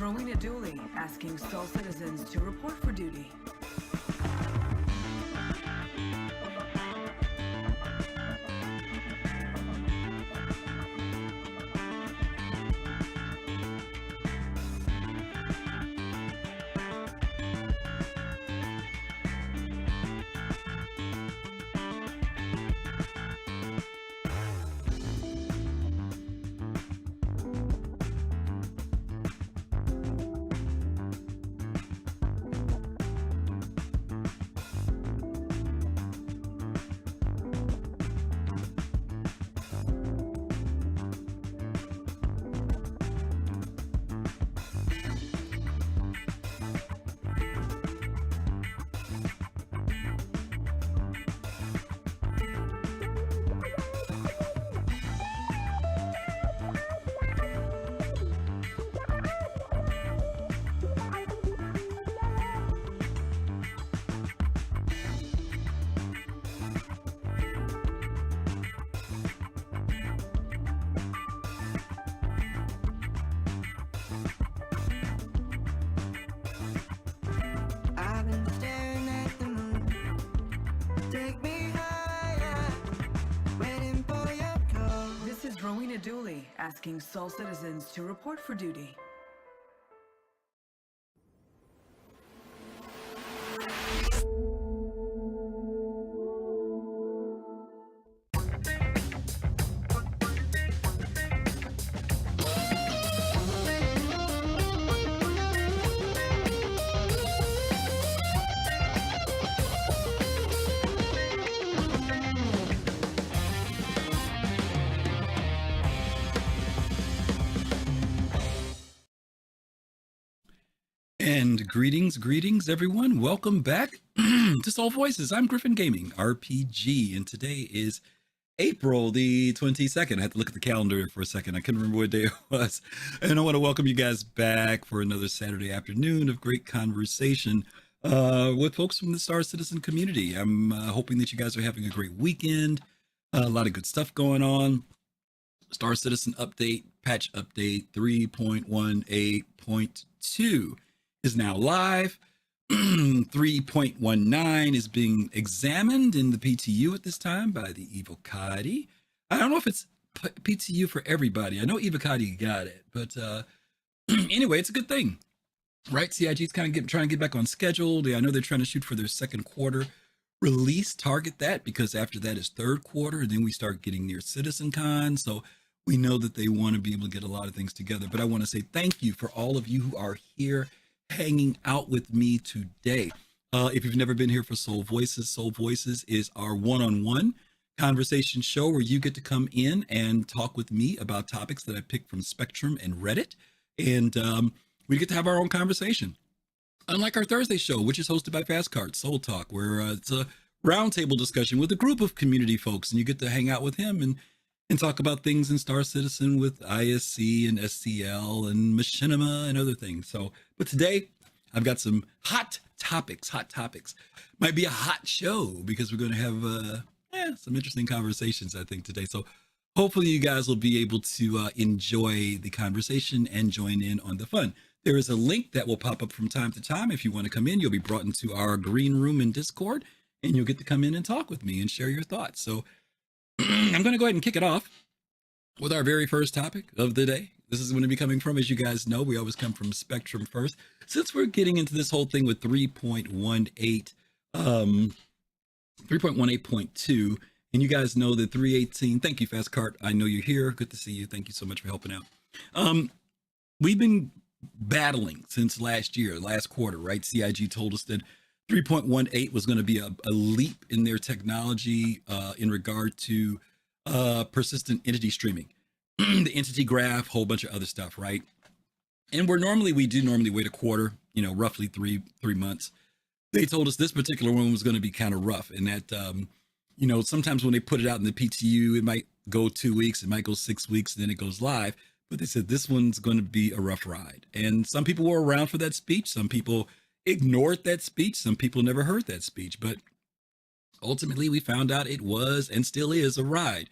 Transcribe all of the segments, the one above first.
Rowena Dooley asking Sol citizens to report for duty. Rowena Dooley asking Sol citizens to report for duty. And greetings, everyone. Welcome back to Soul Voices. I'm Griffin Gaming, RPG, and today is April the 22nd. I had to look at the calendar for a second. I couldn't remember what day it was. And I want to welcome you guys back for another Saturday afternoon of great conversation with folks from the Star Citizen community. I'm hoping that you guys are having a great weekend. A lot of good stuff going on. Star Citizen update, patch update 3.18.2. is now live. 3.19 is being examined in the PTU at this time by the Evocati. I don't know if it's PTU for everybody. I know Evocati got it, but anyway, it's a good thing, right? CIG is kind of trying to get back on schedule. I know they're trying to shoot for their second quarter release, target that, because after that is third quarter, and then we start getting near CitizenCon. So we know that they want to be able to get a lot of things together. But I want to say thank you for all of you who are here hanging out with me today. If you've never been here for Soul Voices is our one-on-one conversation show where you get to come in and talk with me about topics that I picked from Spectrum and Reddit. And we get to have our own conversation. Unlike our Thursday show, which is hosted by Fastcard Soul Talk, where it's a roundtable discussion with a group of community folks, and you get to hang out with him and talk about things in Star Citizen with ISC and SCL and Machinima and other things. So, but today I've got some hot topics. Might be a hot show because we're going to have some interesting conversations, I think, today. So hopefully you guys will be able to enjoy the conversation and join in on the fun. There is a link that will pop up from time to time. If you want to come in, you'll be brought into our green room in Discord, and you'll get to come in and talk with me and share your thoughts. So I'm going to go ahead and kick it off with our very first topic of the day. This is going to be coming from, as you guys know, we always come from Spectrum first. Since we're getting into this whole thing with 3.18.2, and you guys know that 3.18, thank you, Fast Cart. I know you're here. Good to see you. Thank you so much for helping out. We've been battling since last quarter, right? CIG told us that 3.18 was going to be a leap in their technology in regard to persistent entity streaming, the entity graph, whole bunch of other stuff, right? And we do normally wait a quarter, roughly three months. They told us this particular one was going to be kind of rough, and that sometimes when they put it out in the PTU, it might go 2 weeks, it might go 6 weeks, and then it goes live. But they said this one's going to be a rough ride. And some people were around for that speech. Some people ignored that speech. Some people never heard that speech. But ultimately, we found out it was and still is a ride.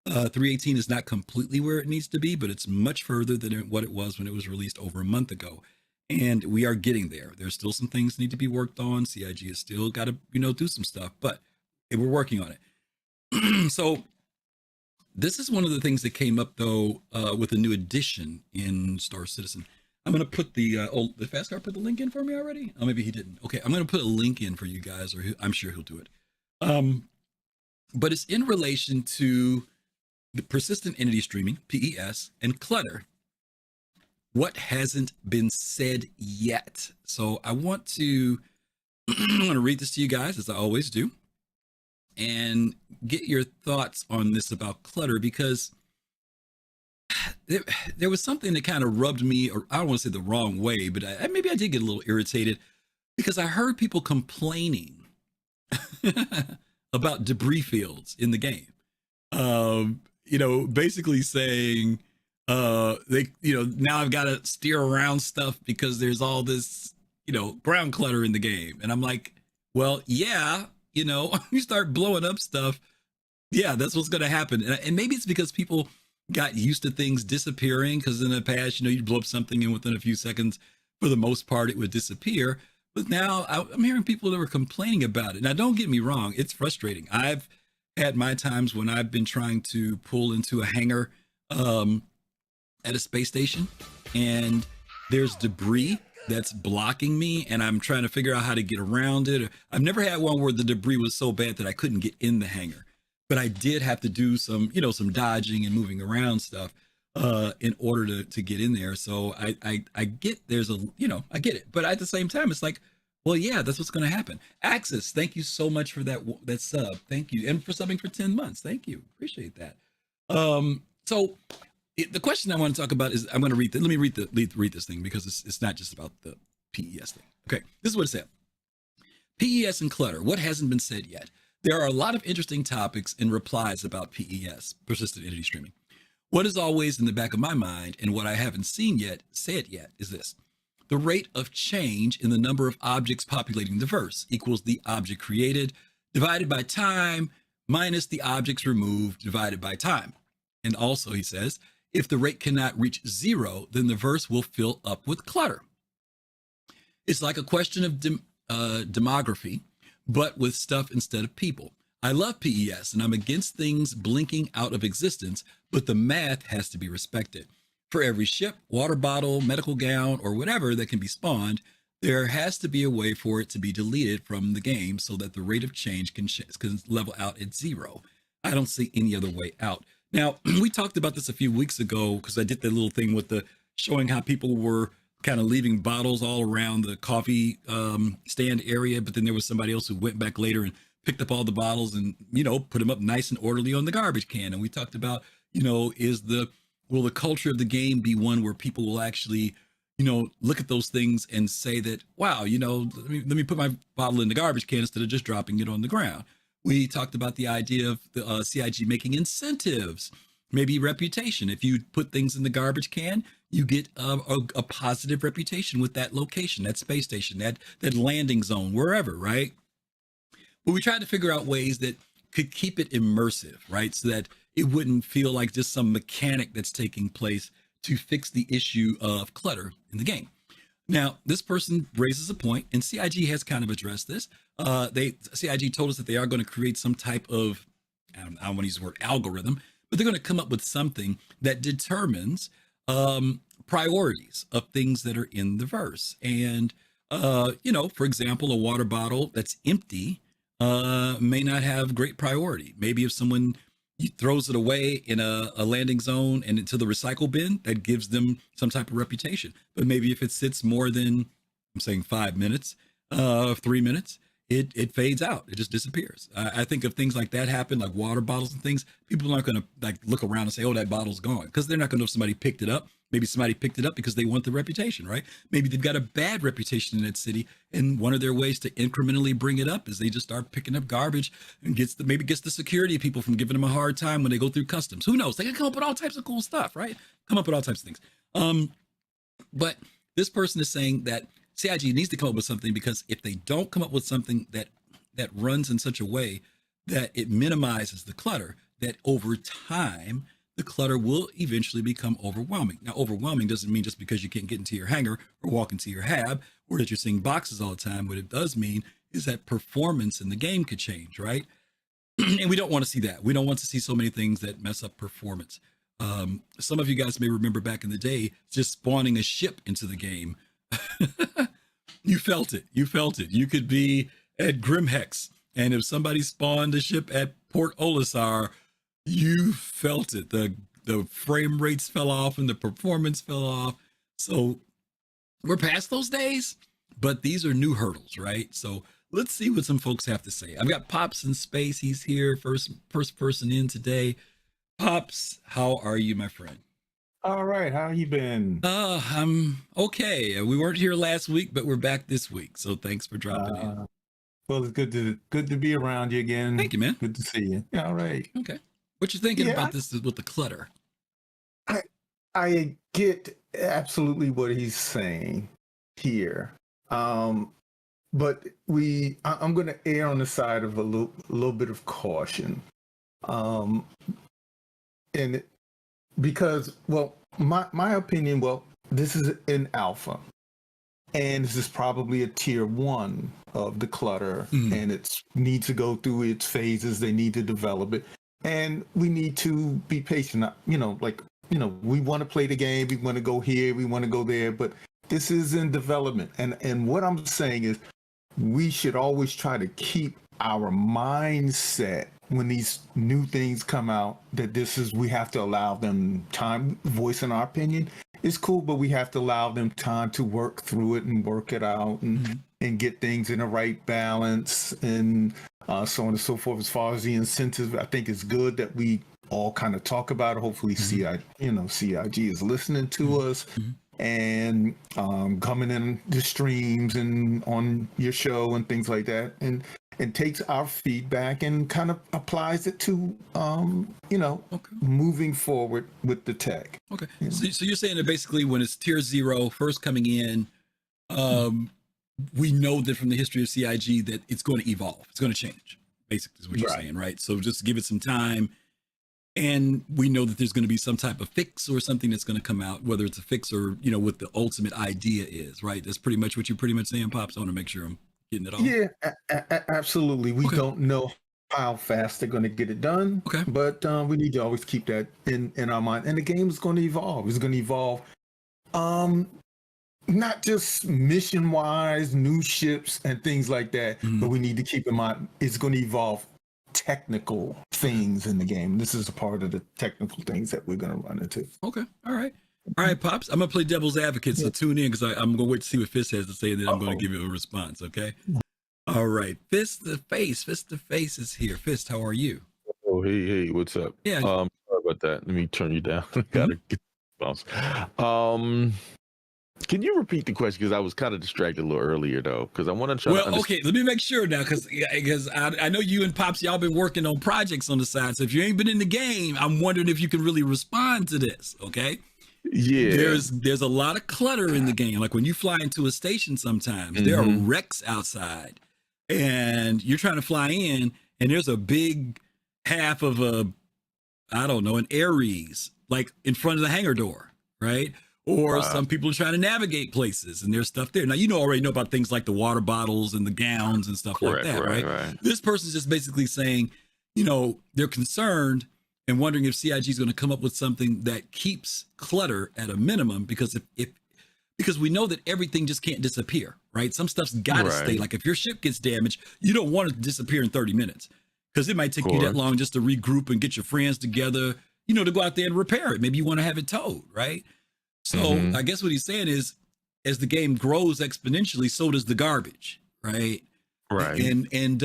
3.18 is not completely where it needs to be, but it's much further than what it was when it was released over a month ago. and we are getting there. There's still some things need to be worked on. CIG has still got to, do some stuff, but we're working on it. So this is one of the things that came up though with a new addition in Star Citizen. I'm gonna put the fast car put the link in for me already. Oh, maybe he didn't. Okay, I'm gonna put a link in for you guys, or I'm sure he'll do it. But it's in relation to the persistent entity streaming, PES, and clutter. What hasn't been said yet? So I want to read this to you guys, as I always do, and get your thoughts on this about clutter, because there was something that kind of rubbed me, or I don't want to say the wrong way, but maybe I did get a little irritated because I heard people complaining about debris fields in the game. Basically saying, now I've got to steer around stuff because there's all this, ground clutter in the game. And I'm like, well, yeah, you start blowing up stuff. Yeah, that's what's going to happen. And maybe it's because people got used to things disappearing, because in the past, you'd blow up something and within a few seconds, for the most part, it would disappear. But now I'm hearing people that were complaining about it. Now, don't get me wrong. It's frustrating. I've had my times when I've been trying to pull into a hangar at a space station, and there's debris that's blocking me, and I'm trying to figure out how to get around it. I've never had one where the debris was so bad that I couldn't get in the hangar, but I did have to do some dodging and moving around stuff in order to get in there. So I get I get it, but at the same time, it's like, well, yeah, that's what's going to happen. Axis, thank you so much for that sub. Thank you, and for subbing for 10 months. Thank you, appreciate that. So the question I want to talk about is, I'm going to read. Let me read this thing, because it's not just about the PES thing. Okay, this is what it said. PES and clutter. What hasn't been said yet? There are a lot of interesting topics and replies about PES, persistent entity streaming. What is always in the back of my mind, and what I haven't said yet, is this. The rate of change in the number of objects populating the verse equals the object created divided by time minus the objects removed divided by time. And also, he says, if the rate cannot reach 0, then the verse will fill up with clutter. It's like a question of demography, but with stuff instead of people. I love PES, and I'm against things blinking out of existence, but the math has to be respected. For every ship, water bottle, medical gown, or whatever that can be spawned, there has to be a way for it to be deleted from the game so that the rate of change can level out at 0. I don't see any other way out. Now, we talked about this a few weeks ago, because I did that little thing with showing how people were kind of leaving bottles all around the coffee stand area, but then there was somebody else who went back later and picked up all the bottles and, put them up nice and orderly on the garbage can. And we talked about, will the culture of the game be one where people will actually, look at those things and say that, wow, let me put my bottle in the garbage can instead of just dropping it on the ground. We talked about the idea of the CIG making incentives, maybe reputation. If you put things in the garbage can, you get a positive reputation with that location, that space station, that landing zone, wherever, right? But we tried to figure out ways that could keep it immersive, right? So that it wouldn't feel like just some mechanic that's taking place to fix the issue of clutter in the game. Now, this person raises a point, and CIG has kind of addressed this. CIG told us that they are going to create some type of, I don't want to use the word algorithm, but they're going to come up with something that determines priorities of things that are in the verse. And, for example, a water bottle that's empty may not have great priority. Maybe if someone throws it away in a landing zone and into the recycle bin, that gives them some type of reputation. But maybe if it sits more than, I'm saying 5 minutes, 3 minutes, it fades out. It just disappears. I think if things like that happen, like water bottles and things, people aren't going to look around and say, oh, that bottle's gone, because they're not going to know if somebody picked it up. Maybe somebody picked it up because they want the reputation, right? Maybe they've got a bad reputation in that city, and one of their ways to incrementally bring it up is they just start picking up garbage and gets the security people from giving them a hard time when they go through customs. Who knows? They can come up with all types of cool stuff, right? Come up with all types of things. But this person is saying that CIG needs to come up with something, because if they don't come up with something that runs in such a way that it minimizes the clutter, that over time the clutter will eventually become overwhelming. Now, overwhelming doesn't mean just because you can't get into your hangar or walk into your hab or that you're seeing boxes all the time. What it does mean is that performance in the game could change, right? And we don't want to see that. We don't want to see so many things that mess up performance. Some of you guys may remember back in the day, just spawning a ship into the game. You felt it. You felt it. You could be at Grimhex, and if somebody spawned a ship at Port Olisar, you felt it. The frame rates fell off and the performance fell off. So we're past those days, but these are new hurdles, right? So let's see what some folks have to say. I've got Pops in space. He's here, first person in today. Pops, how are you, my friend? All right, how you been? I'm okay. We weren't here last week, but we're back this week. So thanks for dropping in. Well, it's good to be around you again. Thank you, man. Good to see you. Yeah, all right. Okay. What you thinking about this with the clutter? I get absolutely what he's saying here. But I'm going to err on the side of a little bit of caution. And because, well, my opinion, well, this is an alpha, and this is probably a tier 1 of the clutter, and it needs to go through its phases. They need to develop it, and we need to be patient. We want to play the game, we want to go here, we want to go there, but this is in development. And what I'm saying is, we should always try to keep our mindset when these new things come out, that we have to allow them time. Voicing our opinion is cool, but we have to allow them time to work through it and work it out and get things in the right balance and so on and so forth. As far as the incentives, I think it's good that we all kind of talk about it. Hopefully CIG is listening to us and coming in the streams and on your show and things like that, and takes our feedback and kind of applies it to moving forward with the tech. Okay. So you're saying that basically when it's tier 0 first coming in, we know that from the history of CIG that it's going to evolve. It's going to change, basically, is what you're saying, right? So just give it some time. And we know that there's going to be some type of fix or something that's going to come out, whether it's a fix or, what the ultimate idea is, right? That's pretty much what you're pretty much saying, Pops. I want to make sure I'm getting it all. Yeah, absolutely. We don't know how fast they're going to get it done, but we need to always keep that in our mind. And the game is going to evolve. It's going to evolve, not just mission-wise, new ships and things like that, but we need to keep in mind it's going to evolve technical things in the game. This is a part of the technical things that we're going to run into. Okay. All right, Pops. I'm going to play devil's advocate, so tune in because I'm going to wait to see what Fist has to say, and then I'm going to give you a response, okay? All right. Fist the Face is here. Fist, how are you? Oh, hey, what's up? Yeah. Sorry about that. Let me turn you down. Gotta get the bounce. Can you repeat the question? Because I was kind of distracted a little earlier, though. Because I want to try to understand. Okay, let me make sure now, because I know you and Pops, y'all been working on projects on the side. So if you ain't been in the game, I'm wondering if you can really respond to this, okay? Yeah. There's a lot of clutter in the game. Like when you fly into a station sometimes, there are wrecks outside. And you're trying to fly in, and there's a big half of an Ares, like in front of the hangar door, right? Or some people are trying to navigate places and there's stuff there. Now, already know about things like the water bottles and the gowns and stuff like that, right? This person's just basically saying, they're concerned and wondering if CIG is going to come up with something that keeps clutter at a minimum, because because we know that everything just can't disappear, right? Some stuff's got to stay. Like if your ship gets damaged, you don't want it to disappear in 30 minutes because it might take you that long just to regroup and get your friends together, to go out there and repair it. Maybe you want to have it towed, right? So I guess what he's saying is, as the game grows exponentially, so does the garbage, right? Right. And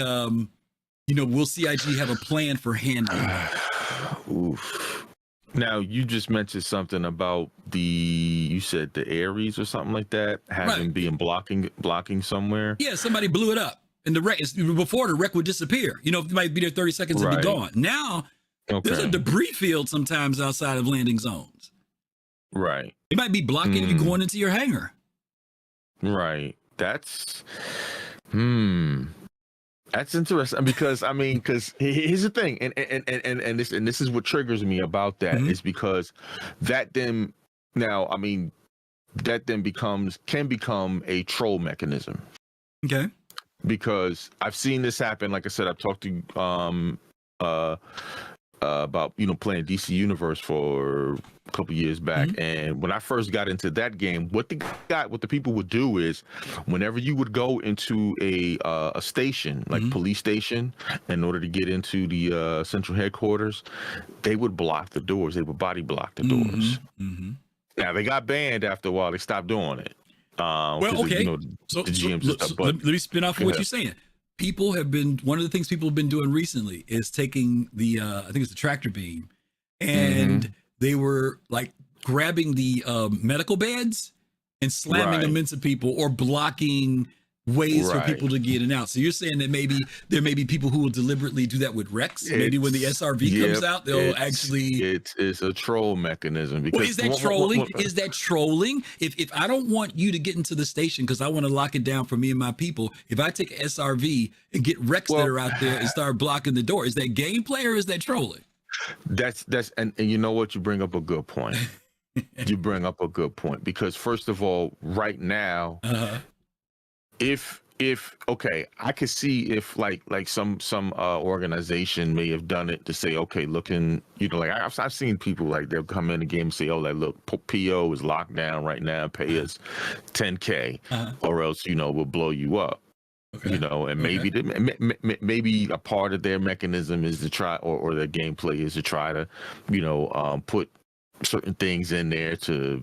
will CIG have a plan for handling that? Oof. Now, you just mentioned something about you said the Ares or something like that, being blocking somewhere. Yeah, somebody blew it up. And the wreck, before the wreck would disappear. It might be there 30 seconds and be gone. Now, there's a debris field sometimes outside of landing zones. Right. It might be blocking you going into your hangar. Right. That's That's interesting because here's the thing, and this is what triggers me about that is because that then can become a troll mechanism. Okay. Because I've seen this happen. Like I said, I've talked to about playing DC Universe for a couple years back, and when I first got into that game, what the people would do is, whenever you would go into a station like police station, in order to get into the central headquarters, they would block the doors. They would body block the doors. Now they got banned after a while. They stopped doing it. Well, okay. So let me spin off of what you're saying. One of the things people have been doing recently is taking the I think it's the tractor beam, and they were like grabbing the medical beds and slamming them into people, or blocking ways for people to get in and out. So you're saying that maybe there may be people who will deliberately do that with Rex. Maybe when the SRV comes out, they'll actually. It's a troll mechanism. Because is that trolling? Is that trolling? If I don't want you to get into the station because I want to lock it down for me and my people, if I take an SRV and get Rex that are out there and start blocking the door, is that gameplay or is that trolling? That's and you know what? You bring up a good point. You bring up a good point because first of all, right now. If okay, I could see if like some organization may have done it to say, okay, looking, like I've seen people like they'll come in the game and say, oh, like look, PO is locked down right now, pay us $10K, or else we'll blow you up. Okay. And maybe maybe a part of their mechanism is to try, or their gameplay is to try to, put certain things in there to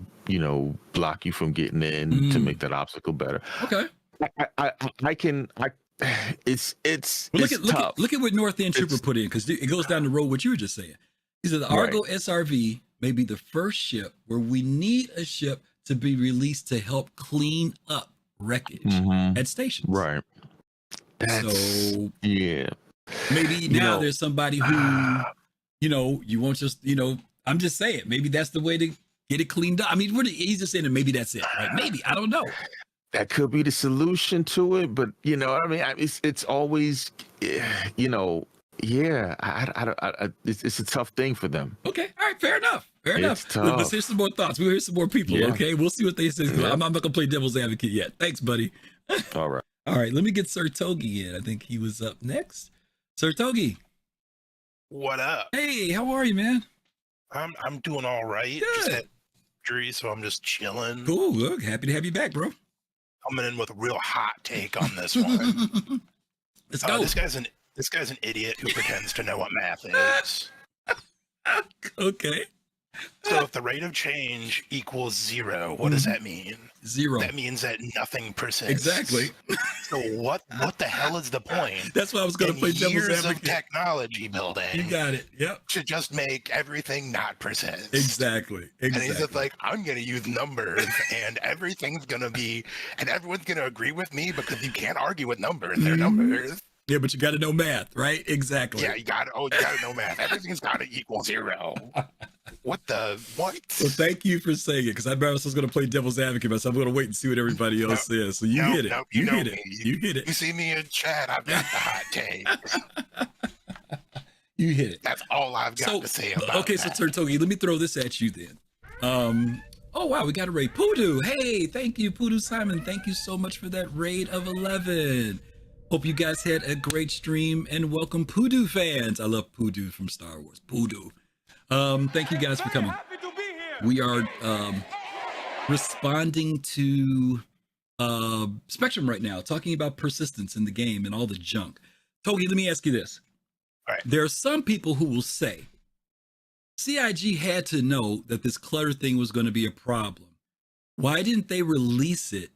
block you from getting in to make that obstacle better. Okay. It's look at what North End Trooper put in, because it goes down the road what you were just saying. He said the Argo SRV may be the first ship where we need a ship to be released to help clean up wreckage at stations. Right. Maybe now there's somebody who you won't just I'm just saying maybe that's the way to get it cleaned up. I mean, he's just saying that maybe that's it, right? Maybe, I don't know. That could be the solution to it, but it's always, it's a tough thing for them. Okay, all right, fair enough. Let's hear some more thoughts. We'll hear some more people. Okay, we'll see what they say. I'm not gonna play devil's advocate yet. Thanks, buddy. All right. Let me get Sir Togi in. I think he was up next. Sir Togi, what up? Hey, how are you, man? I'm doing all right. Good. Just had surgery, so I'm just chilling. Cool. Look, happy to have you back, bro. Coming in with a real hot take on this one. Let's go. This guy's an idiot who pretends to know what math is. Okay. So if the rate of change equals 0, what does that mean? 0. That means that nothing persists. Exactly. So what the hell is the point? That's why I was going to play devil's advocate. Years of technology building. You got it. Yep. To just make everything not persist. Exactly. And he's just like, I'm going to use numbers, and everything's going to be, and everyone's going to agree with me because you can't argue with numbers. They're numbers. Yeah, but you got to know math, right? Exactly. Yeah, you got to know math. Everything's got to equal 0. What? Well, thank you for saying it, because I was going to play devil's advocate, but I'm going to wait and see what everybody else says. So you hit it. You hit it. You hit it. You see me in chat, I've got the hot take. You hit it. That's all I've got to say about okay, that. So Togi, let me throw this at you then. Oh, wow, we got a raid. Poodoo. Hey, thank you, Poodoo Simon. Thank you so much for that raid of 11. Hope you guys had a great stream, and welcome Poodoo fans. I love Poodoo from Star Wars. Poodoo. Thank you guys for coming. We are responding to Spectrum right now, talking about persistence in the game and all the junk. Togi, let me ask you this. All right. There are some people who will say CIG had to know that this clutter thing was going to be a problem. Why didn't they release it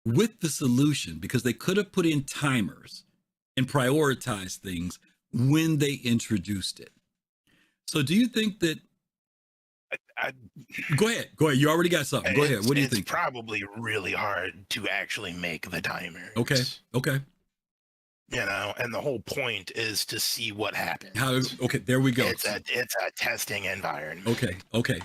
with the solution? Because they could have put in timers and prioritized things when they introduced it. So do you think that... Go ahead. You already got something. Go ahead. What do you think? It's probably really hard to actually make the timers. Okay. And the whole point is to see what happens. Okay, there we go. It's a testing environment. Okay.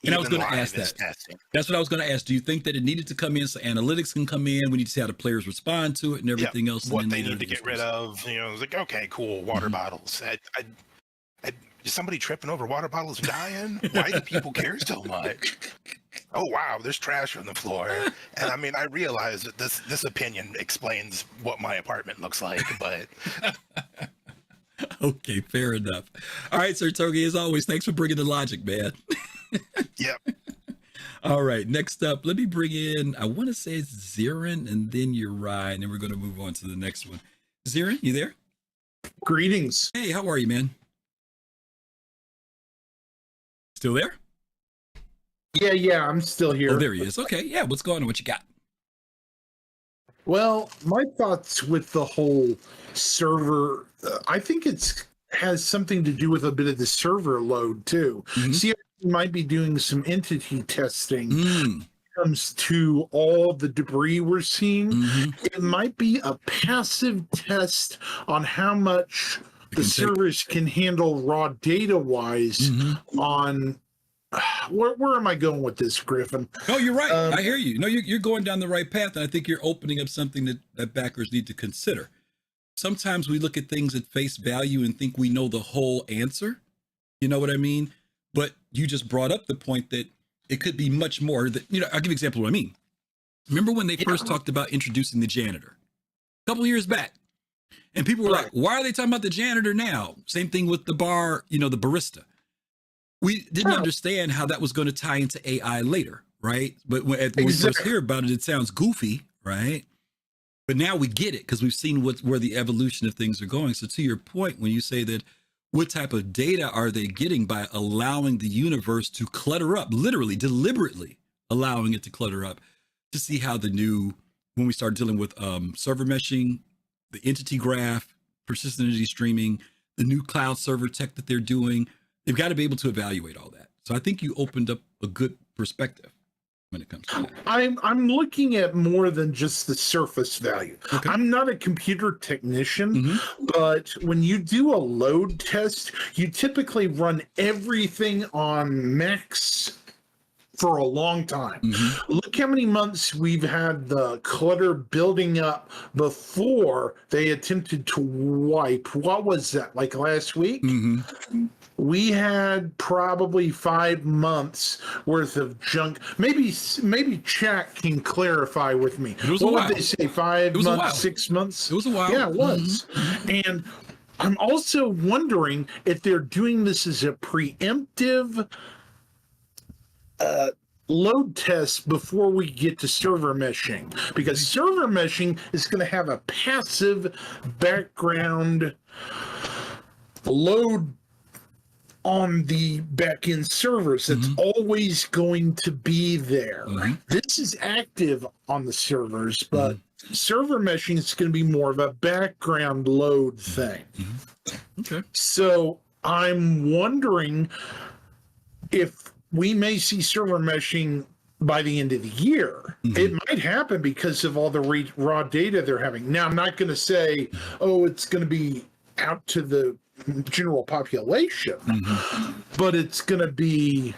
And I was Even going to live ask is that. testing. That's what I was going to ask. Do you think that it needed to come in so analytics can come in? We need to see how the players respond to it and everything else. What and they then need to get rid of, it's like, okay, cool, water bottles. Is somebody tripping over water bottles and dying? Why do people care so much? Oh wow, there's trash on the floor. And I mean, I realize that this opinion explains what my apartment looks like, but Okay, fair enough. All right, Sir Togi, as always, thanks for bringing the logic, man. yep. All right, next up, let me bring in, I want to say it's Zirin and then Uri, and then we're going to move on to the next one. Zirin, you there? Greetings. Hey, how are you, man? Still there? Yeah, I'm still here. Oh, there he is. Okay, yeah, what's going on? What you got? Well, my thoughts with the whole server, I think has something to do with a bit of the server load too. CIG might be doing some entity testing when it comes to all the debris we're seeing. It might be a passive test on how much the servers can handle raw data wise on where am I going with this, Griffin? No, you're right. I hear you. No, you're going down the right path, and I think you're opening up something that backers need to consider. Sometimes we look at things at face value and think we know the whole answer. You know what I mean? But you just brought up the point that it could be much more. That I'll give you an example of what I mean. Remember when they first talked about introducing the janitor a couple years back, and people were like, "Why are they talking about the janitor now?" Same thing with the bar, the barista. We didn't understand how that was going to tie into AI later, right? But when we first hear about it, it sounds goofy, right? But now we get it because we've seen where the evolution of things are going. So to your point, when you say that, what type of data are they getting by allowing the universe to clutter up, literally, deliberately allowing it to clutter up, to see how when we start dealing with server meshing, the entity graph, persistent entity streaming, the new cloud server tech that they're doing, they've got to be able to evaluate all that. So I think you opened up a good perspective when it comes to that. I'm looking at more than just the surface value. Okay. I'm not a computer technician, but when you do a load test, you typically run everything on max for a long time. Look how many months we've had the clutter building up before they attempted to wipe. What was that, like last week? We had probably 5 months worth of junk. Maybe chat can clarify with me. It was a while. What would they say? 5 months, 6 months? It was a while. Yeah, it was. And I'm also wondering if they're doing this as a preemptive load test before we get to server meshing, because server meshing is going to have a passive background load on the back-end servers that's always going to be there. This is active on the servers, but server meshing is going to be more of a background load thing. Okay. So I'm wondering if we may see server meshing by the end of the year. It might happen because of all the raw data they're having. Now, I'm not going to say, it's going to be out to the general population, but it's going to be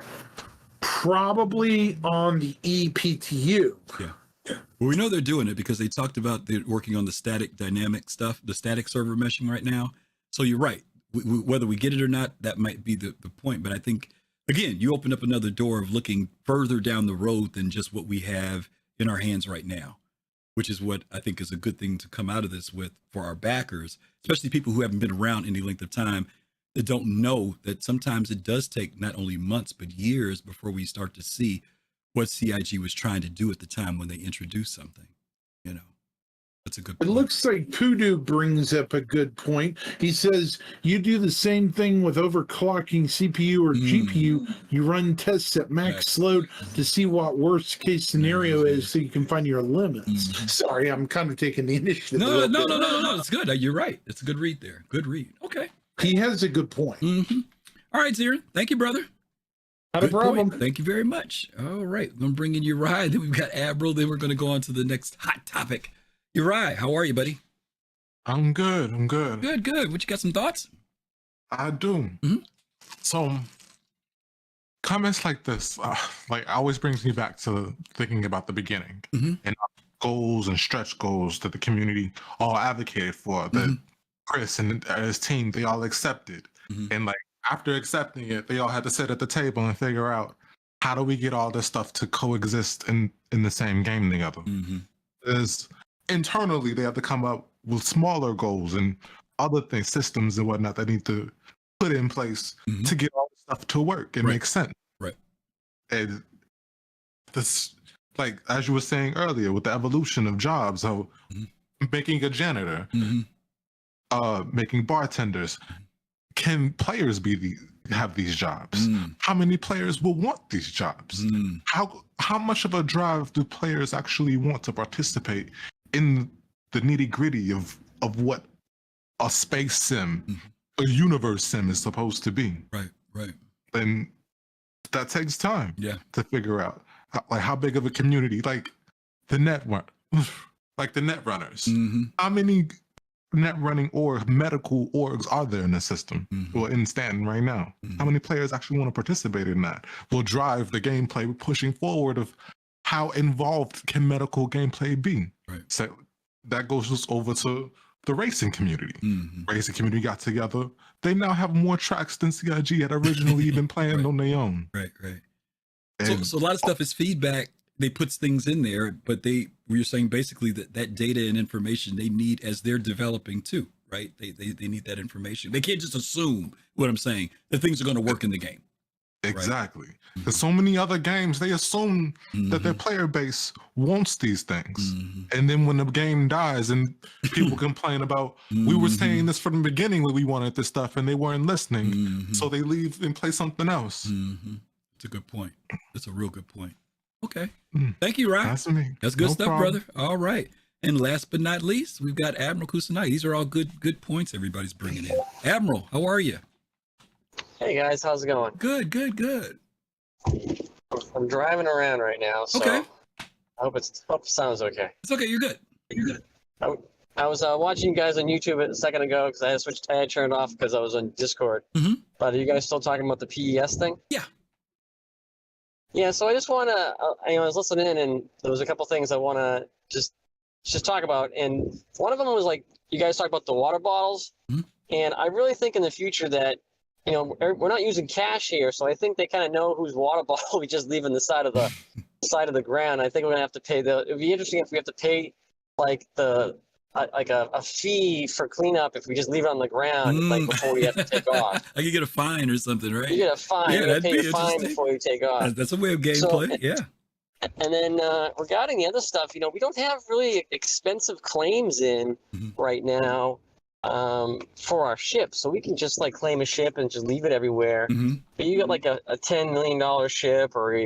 probably on the ePTU. Yeah. Well, we know they're doing it because they talked about they're working on the static dynamic stuff, the static server meshing right now. So you're right. Whether we get it or not, that might be the point. But I think, again, you open up another door of looking further down the road than just what we have in our hands right now, which is what I think is a good thing to come out of this with for our backers, especially people who haven't been around any length of time, that don't know that sometimes it does take not only months, but years before we start to see what CIG was trying to do at the time when they introduced something. That's a good point. It looks like Poodoo brings up a good point. He says, you do the same thing with overclocking CPU or GPU. You run tests at max load to see what worst case scenario is so you can find your limits. Sorry, I'm kind of taking the initiative. No. It's good. You're right. It's a good read there. Good read. Okay. He has a good point. All right, Zirin. Thank you, brother. Not a problem. Thank you very much. All right. I'm going to bring in Uri. Then we've got Admiral. Then we're going to go on to the next hot topic. Uri, how are you, buddy? I'm good. Good. What, you got some thoughts? I do. So comments like this, like always brings me back to thinking about the beginning and goals and stretch goals that the community all advocated for. That Chris and his team, they all accepted, and like after accepting it, they all had to sit at the table and figure out how do we get all this stuff to coexist in the same game together. Because internally, they have to come up with smaller goals and other things, systems and whatnot that need to put in place to get all the stuff to work and make sense. Right. And this, like as you were saying earlier, with the evolution of jobs, so making a janitor, making bartenders, can players have these jobs? How many players will want these jobs? How much of a drive do players actually want to participate in the nitty-gritty of what a space sim, a universe sim is supposed to be? Right. And that takes time to figure out. Like how big of a community, like the net runners. How many net running or medical orgs are there in the system or in Stanton right now? How many players actually want to participate in that? Will drive the gameplay pushing forward of how involved can medical gameplay be? Right. So that goes over to the racing community. Racing community got together. They now have more tracks than CIG had originally even planned on their own. Right. So a lot of stuff is feedback. They puts things in there, but you're saying basically that data and information they need as they're developing too, right? They need that information. They can't just assume what I'm saying, that things are going to work in the game. Exactly. There's so many other games, they assume that their player base wants these things. And then when the game dies and people complain about, we were saying this from the beginning when we wanted this stuff and they weren't listening. So they leave and play something else. That's a good point. That's a real good point. Okay. Thank you, Ryan. That's me. That's good No stuff, problem. brother. All right. And last but not least, we've got Admiral Kusanagi. These are all good points everybody's bringing in. Admiral, how are you? Hey guys, how's it going? Good. I'm driving around right now, so Okay. I hope it sounds okay. It's okay. You're good. I was watching you guys on YouTube a second ago because I had turned off because I was on Discord. But are you guys still talking about the PES thing? Yeah. Yeah, so I just want to, I was listening in and there was a couple things I want to just talk about. And one of them was like, you guys talk about the water bottles. And I really think in the future that, we're not using cash here. So I think they kind of know whose water bottle we just leave on the side of the ground. I think we're going to have to pay it'd be interesting if we have to pay like a fee for cleanup if we just leave it on the ground like before we have to take off. I could get a fine or something, right? You get a fine. Yeah, You that'd pay be a fine interesting. before you take off. That's a way of gameplay. Yeah. And then regarding the other stuff, we don't have really expensive claims in right now for our ship. So we can just like claim a ship and just leave it everywhere. But you got like a $10 million ship or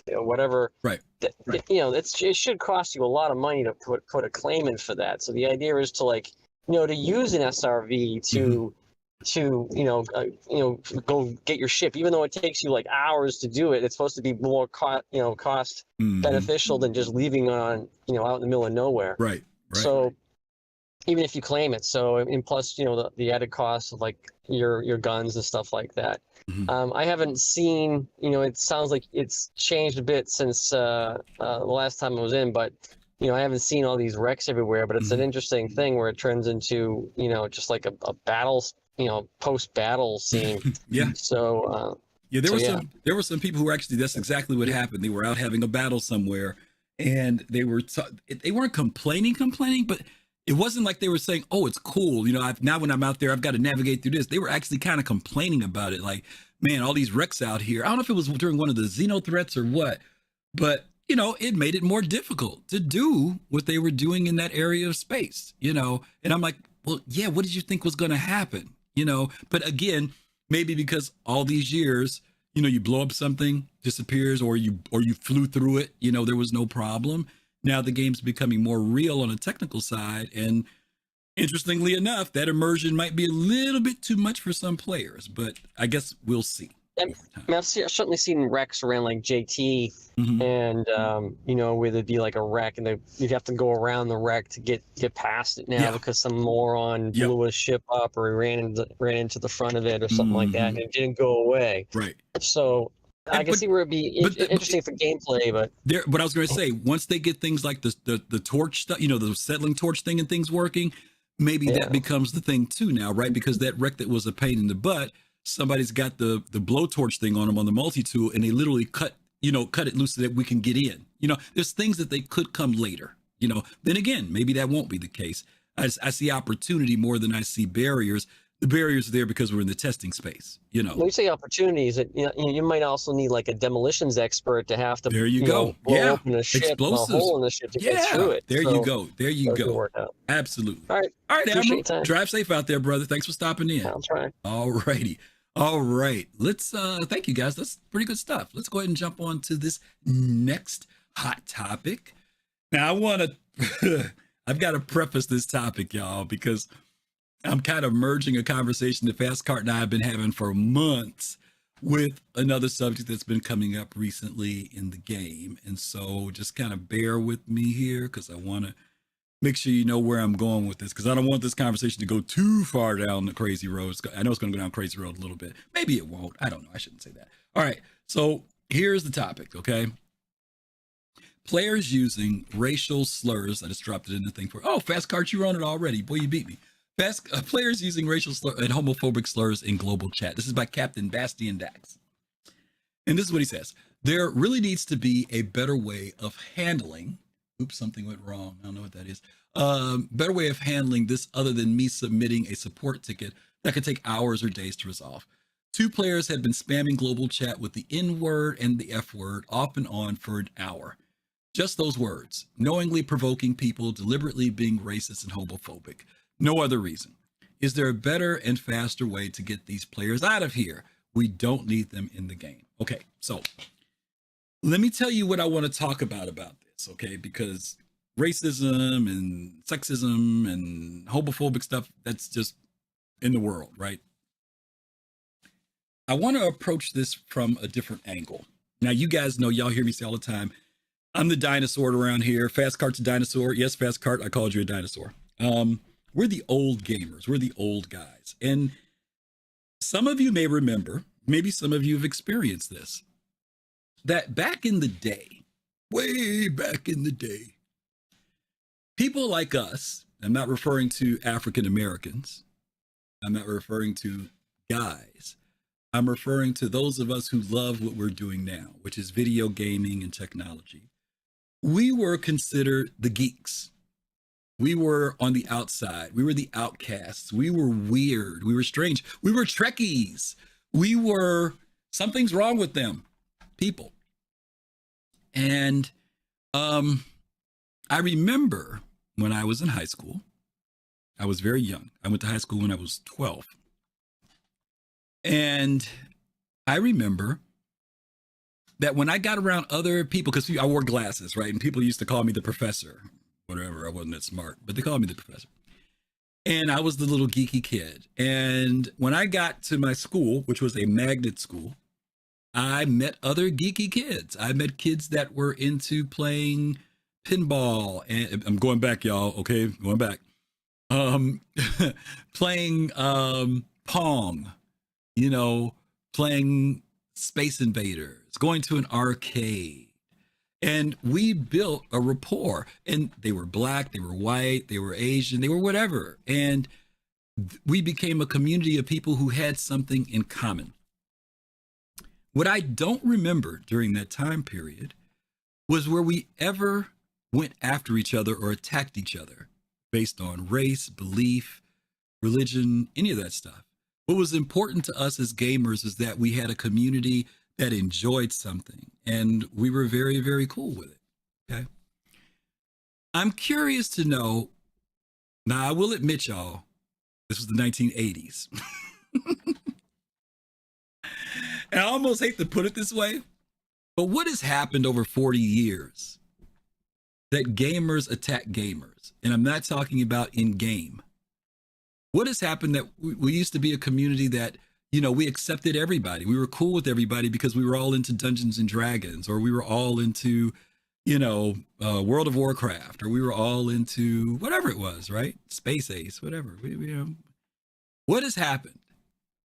whatever. Right. It should cost you a lot of money to put a claim in for that. So the idea is to to use an SRV to go get your ship, even though it takes you like hours to do it. It's supposed to be more cost beneficial than just leaving on out in the middle of nowhere. Right. So even if you claim it, and plus the added cost of like your guns and stuff like that. I haven't seen, it sounds like it's changed a bit since the last time I was in, but I haven't seen all these wrecks everywhere. But it's an interesting thing where it turns into just like a battle, post-battle scene. Yeah. So there were some people who were actually, that's exactly what happened. They were out having a battle somewhere, and they weren't complaining, but it wasn't like they were saying, "Oh, it's cool." Now when I'm out there, I've got to navigate through this. They were actually kind of complaining about it, like, "Man, all these wrecks out here." I don't know if it was during one of the Xeno threats or what, but it made it more difficult to do what they were doing in that area of space. And I'm like, well, yeah, what did you think was going to happen? But again, maybe because all these years, you blow up something, disappears, or you flew through it. There was no problem. Now the game's becoming more real on a technical side, and interestingly enough, that immersion might be a little bit too much for some players, but I guess we'll see. I mean, I've certainly seen wrecks around like JT, and where there'd be like a wreck, and you'd have to go around the wreck to get past it now because some moron blew a ship up or ran into the front of it or something like that, and it didn't go away. Right. So I can see where it'd be interesting for gameplay, but I was going to say, once they get things like the torch stuff, the settling torch thing and things working, maybe that becomes the thing too now, right? Because that wreck that was a pain in the butt, somebody's got the blowtorch thing on them on the multi-tool, and they literally cut it loose so that we can get in. There's things that they could come later. Then again, maybe that won't be the case. I see opportunity more than I see barriers. The barriers are there because we're in the testing space. When you say opportunities, you might also need like a demolitions expert to have to. There you go. Blow open a ship, explosives. a hole in the ship to get through it. There you go. There you go. Work out. Absolutely. All right, Admiral. Drive safe out there, brother. Thanks for stopping in. I'll try. All righty. All right. Let's thank you guys. That's pretty good stuff. Let's go ahead and jump on to this next hot topic. Now I've got to preface this topic, y'all, because I'm kind of merging a conversation that Fastcart and I have been having for months with another subject that's been coming up recently in the game. And so just kind of bear with me here, because I want to make sure you know where I'm going with this, because I don't want this conversation to go too far down the crazy road. I know it's going to go down crazy road a little bit. Maybe it won't. I don't know. I shouldn't say that. All right. So here's the topic, okay? Players using racial slurs. I just dropped it in the thing Fastcart, you were on it already. Boy, you beat me. Players using racial slurs and homophobic slurs in global chat. This is by Captain Bastian Dax. And this is what he says. There really needs to be a better way of handling. Oops, something went wrong. I don't know what that is. Better way of handling this other than me submitting a support ticket that could take hours or days to resolve. 2 players had been spamming global chat with the N word and the F word off and on for an hour. Just those words, knowingly provoking people, deliberately being racist and homophobic. No other reason. Is there a better and faster way to get these players out of here? We don't need them in the game. Okay, so let me tell you what I want to talk about this, okay? Because racism and sexism and homophobic stuff, that's just in the world, right? I want to approach this from a different angle. Now, you guys know, y'all hear me say all the time, I'm the dinosaur around here. Fastcart's a dinosaur. Yes, Fastcart, I called you a dinosaur. We're the old gamers. We're the old guys. And some of you may remember, maybe some of you have experienced this, that back in the day, way back in the day, people like us, I'm not referring to African Americans, I'm not referring to guys, I'm referring to those of us who love what we're doing now, which is video gaming and technology. We were considered the geeks. We were on the outside. We were the outcasts. We were weird. We were strange. We were Trekkies. We were, something's wrong with them, people. And I remember when I was in high school, I was very young. I went to high school when I was 12. And I remember that when I got around other people, because I wore glasses, right? And people used to call me the professor. Whatever, I wasn't that smart, but they called me the professor. And I was the little geeky kid. And when I got to my school, which was a magnet school, I met other geeky kids. I met kids that were into playing pinball. And I'm going back, y'all. Okay, going back. Playing Pong, playing Space Invaders, going to an arcade. And we built a rapport, and they were black, they were white, they were Asian, they were whatever. And we became a community of people who had something in common. What I don't remember during that time period was where we ever went after each other or attacked each other based on race, belief, religion, any of that stuff. What was important to us as gamers is that we had a community that enjoyed something, and we were very, very cool with it, okay? I'm curious to know, now I will admit, y'all, this was the 1980s. And I almost hate to put it this way, but what has happened over 40 years that gamers attack gamers? And I'm not talking about in-game. What has happened that we used to be a community that we accepted everybody. We were cool with everybody because we were all into Dungeons and Dragons, or we were all into, World of Warcraft, or we were all into whatever it was, right? Space Ace, whatever. What has happened?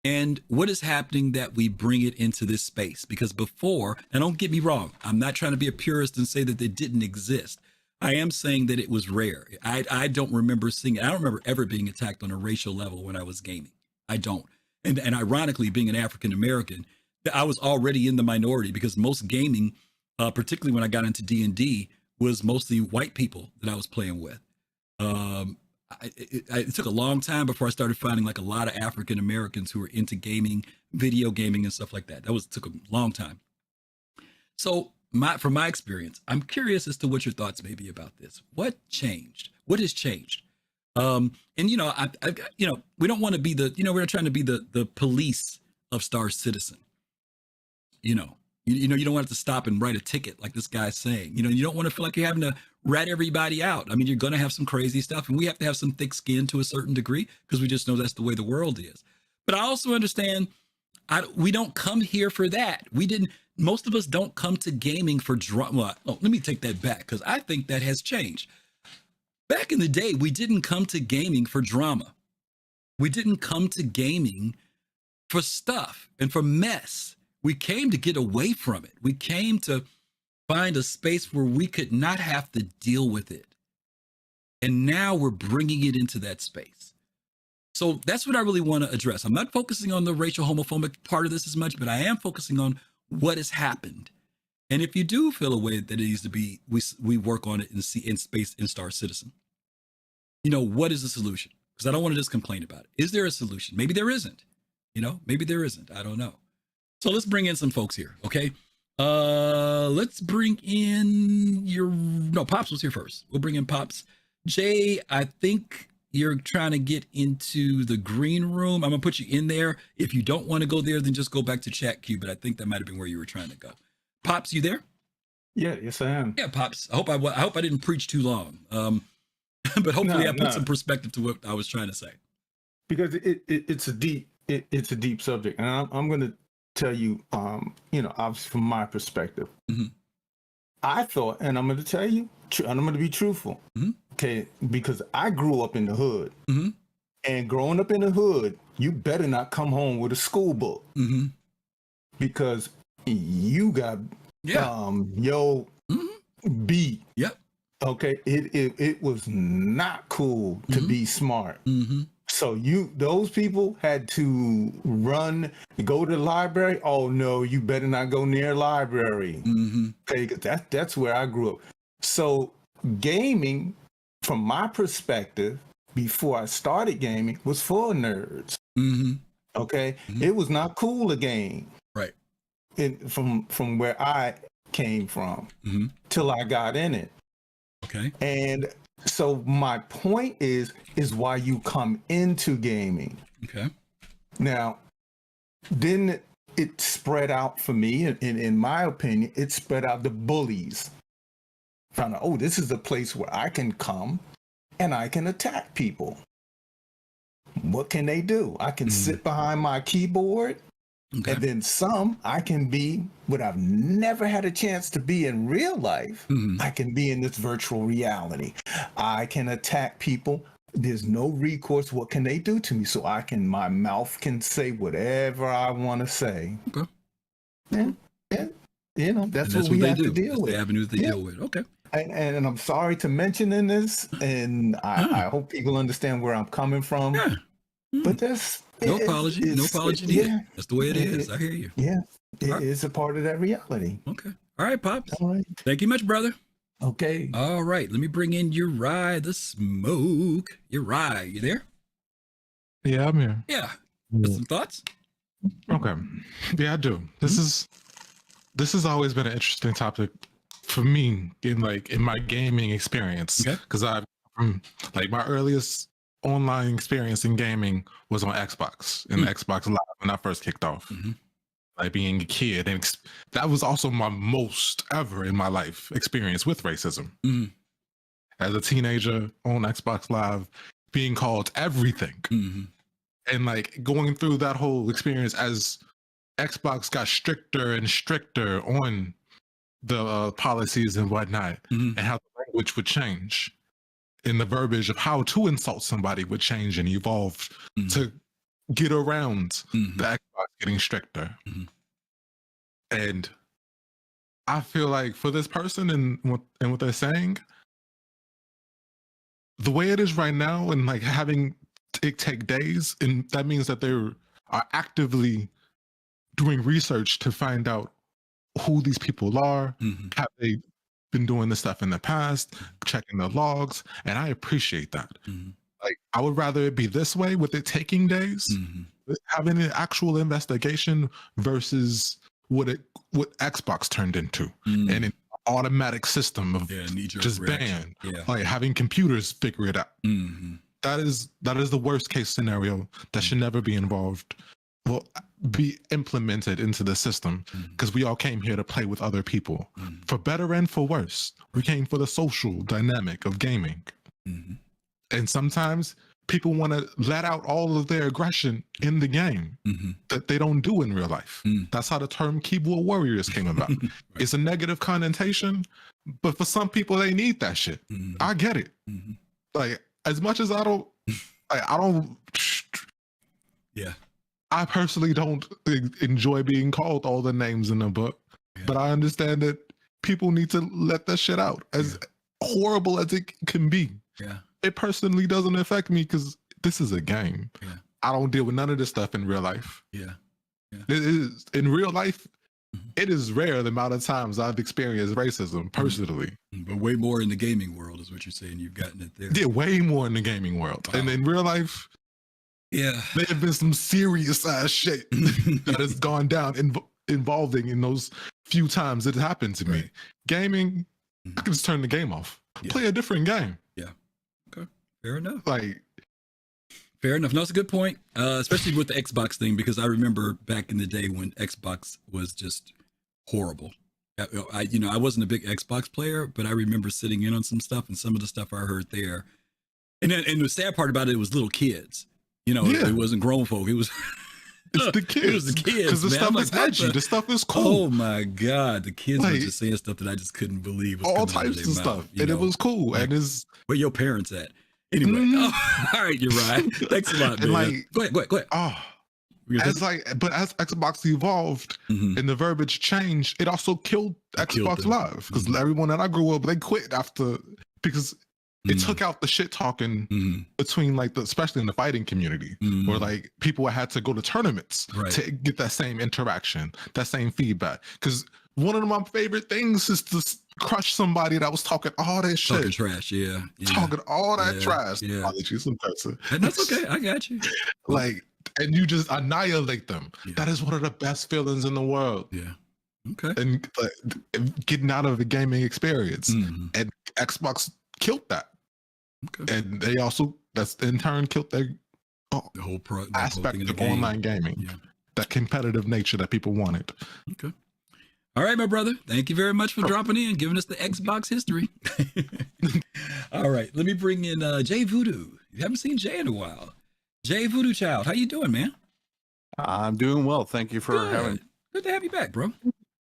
And what is happening that we bring it into this space? Because before, and don't get me wrong, I'm not trying to be a purist and say that they didn't exist. I am saying that it was rare. I don't remember seeing it. I don't remember ever being attacked on a racial level when I was gaming. I don't. And ironically, being an African American, I was already in the minority because most gaming, particularly when I got into D&D, was mostly white people that I was playing with. It took a long time before I started finding like a lot of African Americans who were into gaming, video gaming, and stuff like that. Took a long time. So from my experience, I'm curious as to what your thoughts may be about this. What changed? What has changed? And we don't want to be we're not trying to be the police of Star Citizen. You don't want to stop and write a ticket like this guy's saying. You don't want to feel like you're having to rat everybody out. I mean, you're going to have some crazy stuff, and we have to have some thick skin to a certain degree because we just know that's the way the world is. But I also understand we don't come here for that. Most of us don't come to gaming for drama. Oh, let me take that back because I think that has changed. Back in the day, we didn't come to gaming for drama. We didn't come to gaming for stuff and for mess. We came to get away from it. We came to find a space where we could not have to deal with it. And now we're bringing it into that space. So that's what I really want to address. I'm not focusing on the racial homophobic part of this as much, but I am focusing on what has happened. And if you do feel a way that it needs to be, we work on it in space in Star Citizen. What is the solution? Because I don't want to just complain about it. Is there a solution? Maybe there isn't. Maybe there isn't. I don't know. So let's bring in some folks here, okay? Let's bring in Pops was here first. We'll bring in Pops. Jay, I think you're trying to get into the green room. I'm gonna put you in there. If you don't want to go there, then just go back to chat queue. But I think that might have been where you were trying to go. Pops, you there? Yeah, yes I am. Yeah, Pops. I hope I didn't preach too long. But hopefully I put some perspective to what I was trying to say. Because it's a deep subject, and I'm going to tell you, obviously from my perspective, I thought, and I'm going to tell you, and I'm going to be truthful, okay, because I grew up in the hood, and growing up in the hood, you better not come home with a school book, because you got beat. Yep. Okay, it was not cool to be smart. So those people had to go to the library. Oh no, you better not go near a library. Okay, that's where I grew up. So gaming, from my perspective, before I started gaming, was for nerds. Okay, it was not cool to game. Right. From where I came from till I got in it. Okay. And so my point is why you come into gaming. Okay. Now, then it spread out for me, and in my opinion, it spread out the bullies. Found out, this is a place where I can come and I can attack people. What can they do? I can sit behind my keyboard. Okay. And then I can be what I've never had a chance to be in real life. I can be in this virtual reality. I can attack people. There's no recourse. What can they do to me? So my mouth can say whatever I want to say. Okay. And that's what we have to deal with. The avenues they deal with. Okay. And I'm sorry to mention in this, and I hope people understand where I'm coming from. Yeah. But that's no apology needed. That's the way it is. I hear you. Yeah, it's a part of that reality. Okay. All right, Pops. All right. Thank you much, brother. Okay. All right. Let me bring in Uri the Smoke. Uri, you there? Yeah, I'm here. Yeah. Got some thoughts? Okay. Yeah, I do. This has always been an interesting topic for me in my gaming experience. Okay. Because my earliest online experience in gaming was on Xbox and Xbox Live when I first kicked off. Like being a kid, and that was also my most ever in my life experience with racism. As a teenager on Xbox Live, being called everything, And like going through that whole experience as Xbox got stricter and stricter on the policies and whatnot, and how the language would change, and the verbiage of how to insult somebody would change and evolve to get around the Xbox getting stricter. And I feel like for this person and what they're saying, the way it is right now, and like having it take days, and that means that they are actively doing research to find out who these people are, have they been doing this stuff in the past, checking the logs, and I appreciate that. Like, I would rather it be this way with it taking days, having an actual investigation versus what Xbox turned into, and an automatic system of just ban, like having computers figure it out. That is the worst case scenario that should never be involved. Well, be implemented into the system, because we all came here to play with other people, for better and for worse. We came for the social dynamic of gaming, and sometimes people want to let out all of their aggression in the game that they don't do in real life. That's how the term keyboard warriors came about. It's a negative connotation, but for some people they need that shit. I get it. Like, as much as I don't I personally don't enjoy being called all the names in the book, but I understand that people need to let that shit out, as horrible as it can be. It personally doesn't affect me because this is a game. I don't deal with none of this stuff in real life. It is, in real life, it is rare the amount of times I've experienced racism personally. But way more in the gaming world is what you're saying. You've gotten it there. Yeah, way more in the gaming world. And in real life, there have been some serious ass shit that has gone down involving in those few times it happened to me. Gaming, I can just turn the game off. Play a different game. Okay, fair enough. Like, fair enough. No, it's a good point, especially with the Xbox thing, because I remember back in the day when Xbox was just horrible. I wasn't a big Xbox player, but I remember sitting in on some stuff, and some of the stuff I heard there. And the sad part about it was little kids. It wasn't grown folk. It was it's the kids. It was the kids. Because the stuff is edgy. The stuff is cool. Oh my God. The kids were just saying stuff that I just couldn't believe. All types of stuff. And it was cool. Like, and it's where your parents at? Anyway. All right, you're right. Thanks a lot, man. Like, go ahead. But as Xbox evolved and the verbiage changed, it also killed Xbox Live. Because everyone that I grew up, they quit after, because it took out the shit talking between, like, especially in the fighting community, where like people had to go to tournaments to get that same interaction, that same feedback. Because one of my favorite things is to crush somebody that was talking all that shit, talking trash, talking all that trash. Apologies, some person. And that's okay. I got you. Like, and you just annihilate them. That is one of the best feelings in the world. Okay. And getting out of the gaming experience, and Xbox killed that. Okay. And they also, that's in turn killed the whole aspect of online gaming, that competitive nature that people wanted. Okay. All right, my brother. Thank you very much for dropping in, giving us the Xbox history. All right, let me bring in Jay Voodoo. You haven't seen Jay in a while. Jay Voodoo Child, how you doing, man? I'm doing well. Thank you for having. Good to have you back, bro.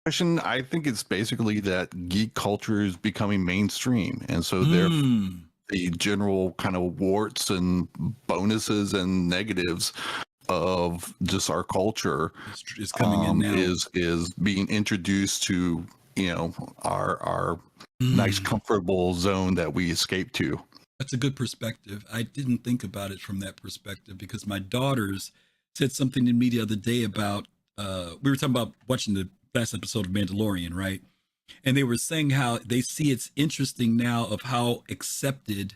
I think it's basically that geek culture is becoming mainstream, and so therefore the general kind of warts and bonuses and negatives of just our culture is coming in now. is being introduced to our nice comfortable zone that we escape to. That's a good perspective. I didn't think about it from that perspective, because my daughters said something to me the other day about we were talking about watching the last episode of Mandalorian, right? And they were saying how they see it's interesting now of how accepted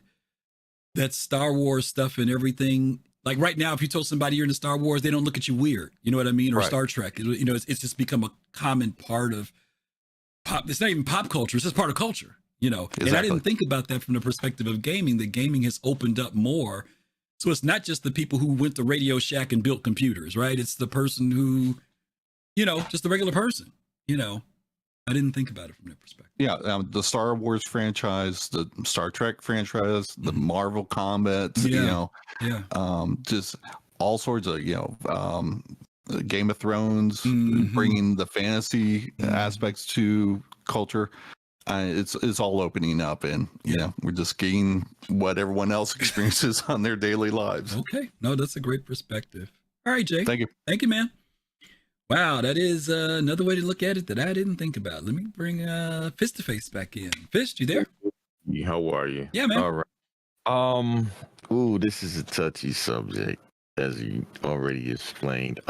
that Star Wars stuff and everything. Like right now, if you told somebody you're into Star Wars, they don't look at you weird. You know what I mean? Or Star Trek. It's just become a common part of pop. It's not even pop culture. It's just part of culture, Exactly. And I didn't think about that from the perspective of gaming. The gaming has opened up more. So it's not just the people who went to Radio Shack and built computers, right? It's the person who, just the regular person, I didn't think about it from that perspective. Yeah, the Star Wars franchise, the Star Trek franchise, the Marvel comics, just all sorts of, Game of Thrones, bringing the fantasy aspects to culture. It's all opening up, and we're just getting what everyone else experiences on their daily lives. Okay, no, that's a great perspective. All right, Jay. Thank you, man. Wow, that is another way to look at it that I didn't think about. Let me bring Fist to Face back in. Fist, you there? How are you? Yeah, man. All right. This is a touchy subject, as you already explained.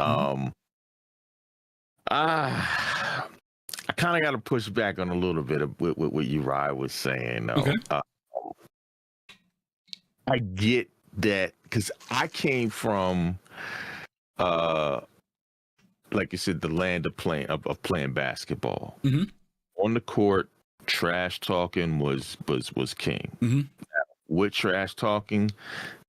I kind of got to push back on a little bit of what Uri was saying. Okay. I get that because I came from, like you said, the land of playing basketball. On the court, trash talking was king. With trash talking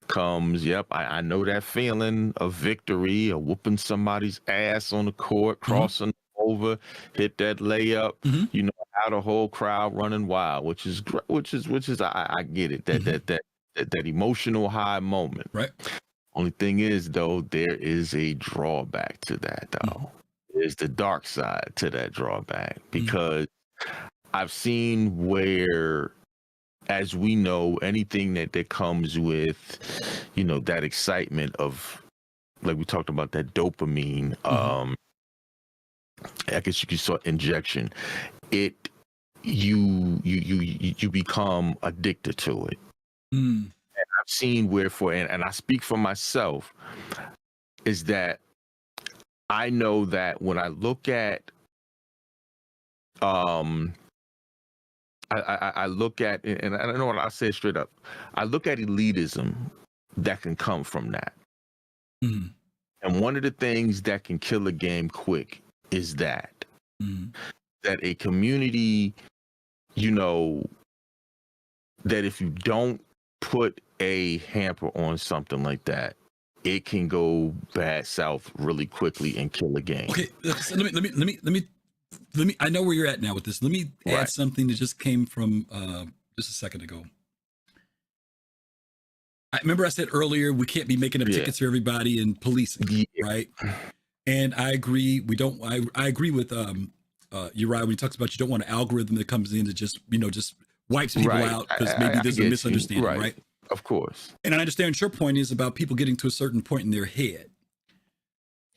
comes, I know that feeling of victory, of whooping somebody's ass on the court, crossing over, hit that layup, how the whole crowd running wild, which is I get it, that emotional high moment. Right. Only thing is, though, there is a drawback to that, though. There's the dark side to that drawback, because I've seen where, as we know, anything that comes with, that excitement of, like we talked about, that dopamine, I guess you could say injection, you become addicted to it. And I've seen where and I speak for myself, is that I know that when I look at I look at, and I know what I say straight up, I look at elitism that can come from that. And one of the things that can kill a game quick is that a community, that if you don't put a hamper on something like that, it can go bad south really quickly and kill a game. Okay, so let me. I know where you're at now with this. Let me add something that just came from just a second ago. I remember I said earlier we can't be making up tickets for everybody and policing, right? And I agree. We don't. I agree with Uri when he talks about you don't want an algorithm that comes in that just just wipes people out because maybe there's a misunderstanding, right? Of course. And I understand your point is about people getting to a certain point in their head.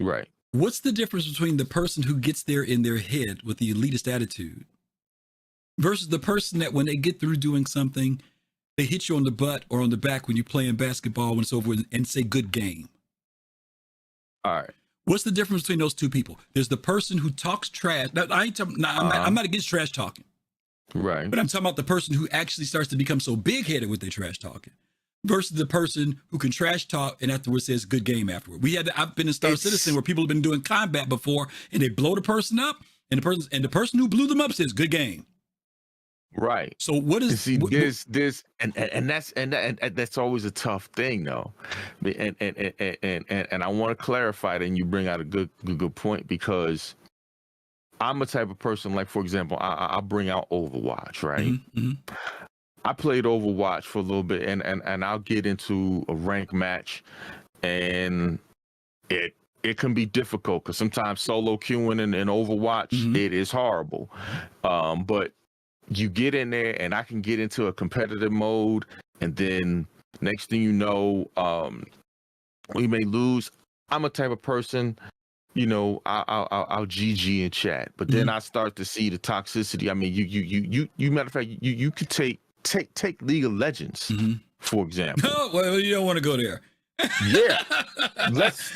Right. What's the difference between the person who gets there in their head with the elitist attitude versus the person that when they get through doing something, they hit you on the butt or on the back when you're playing basketball when it's over and say good game? All right. What's the difference between those two people? There's the person who talks trash. Now, I'm not against trash talking. Right. But I'm talking about the person who actually starts to become so big-headed with their trash talking versus the person who can trash talk and afterwards says good game afterward. I've been in Star Citizen where people have been doing combat before and they blow the person up and the person who blew them up says good game. Right. So what is this and that's always a tough thing though. And I want to clarify it, and you bring out a good point, because I'm a type of person, like, for example, I bring out Overwatch, right? I played Overwatch for a little bit, and I'll get into a rank match, and it can be difficult because sometimes solo queuing in Overwatch, it is horrible. But you get in there, and I can get into a competitive mode, and then next thing you know, we may lose. I'm a type of person, I'll GG in chat, but then I start to see the toxicity. I mean, you matter of fact, you could take League of Legends, for example. Oh, well, you don't want to go there. Yeah. That's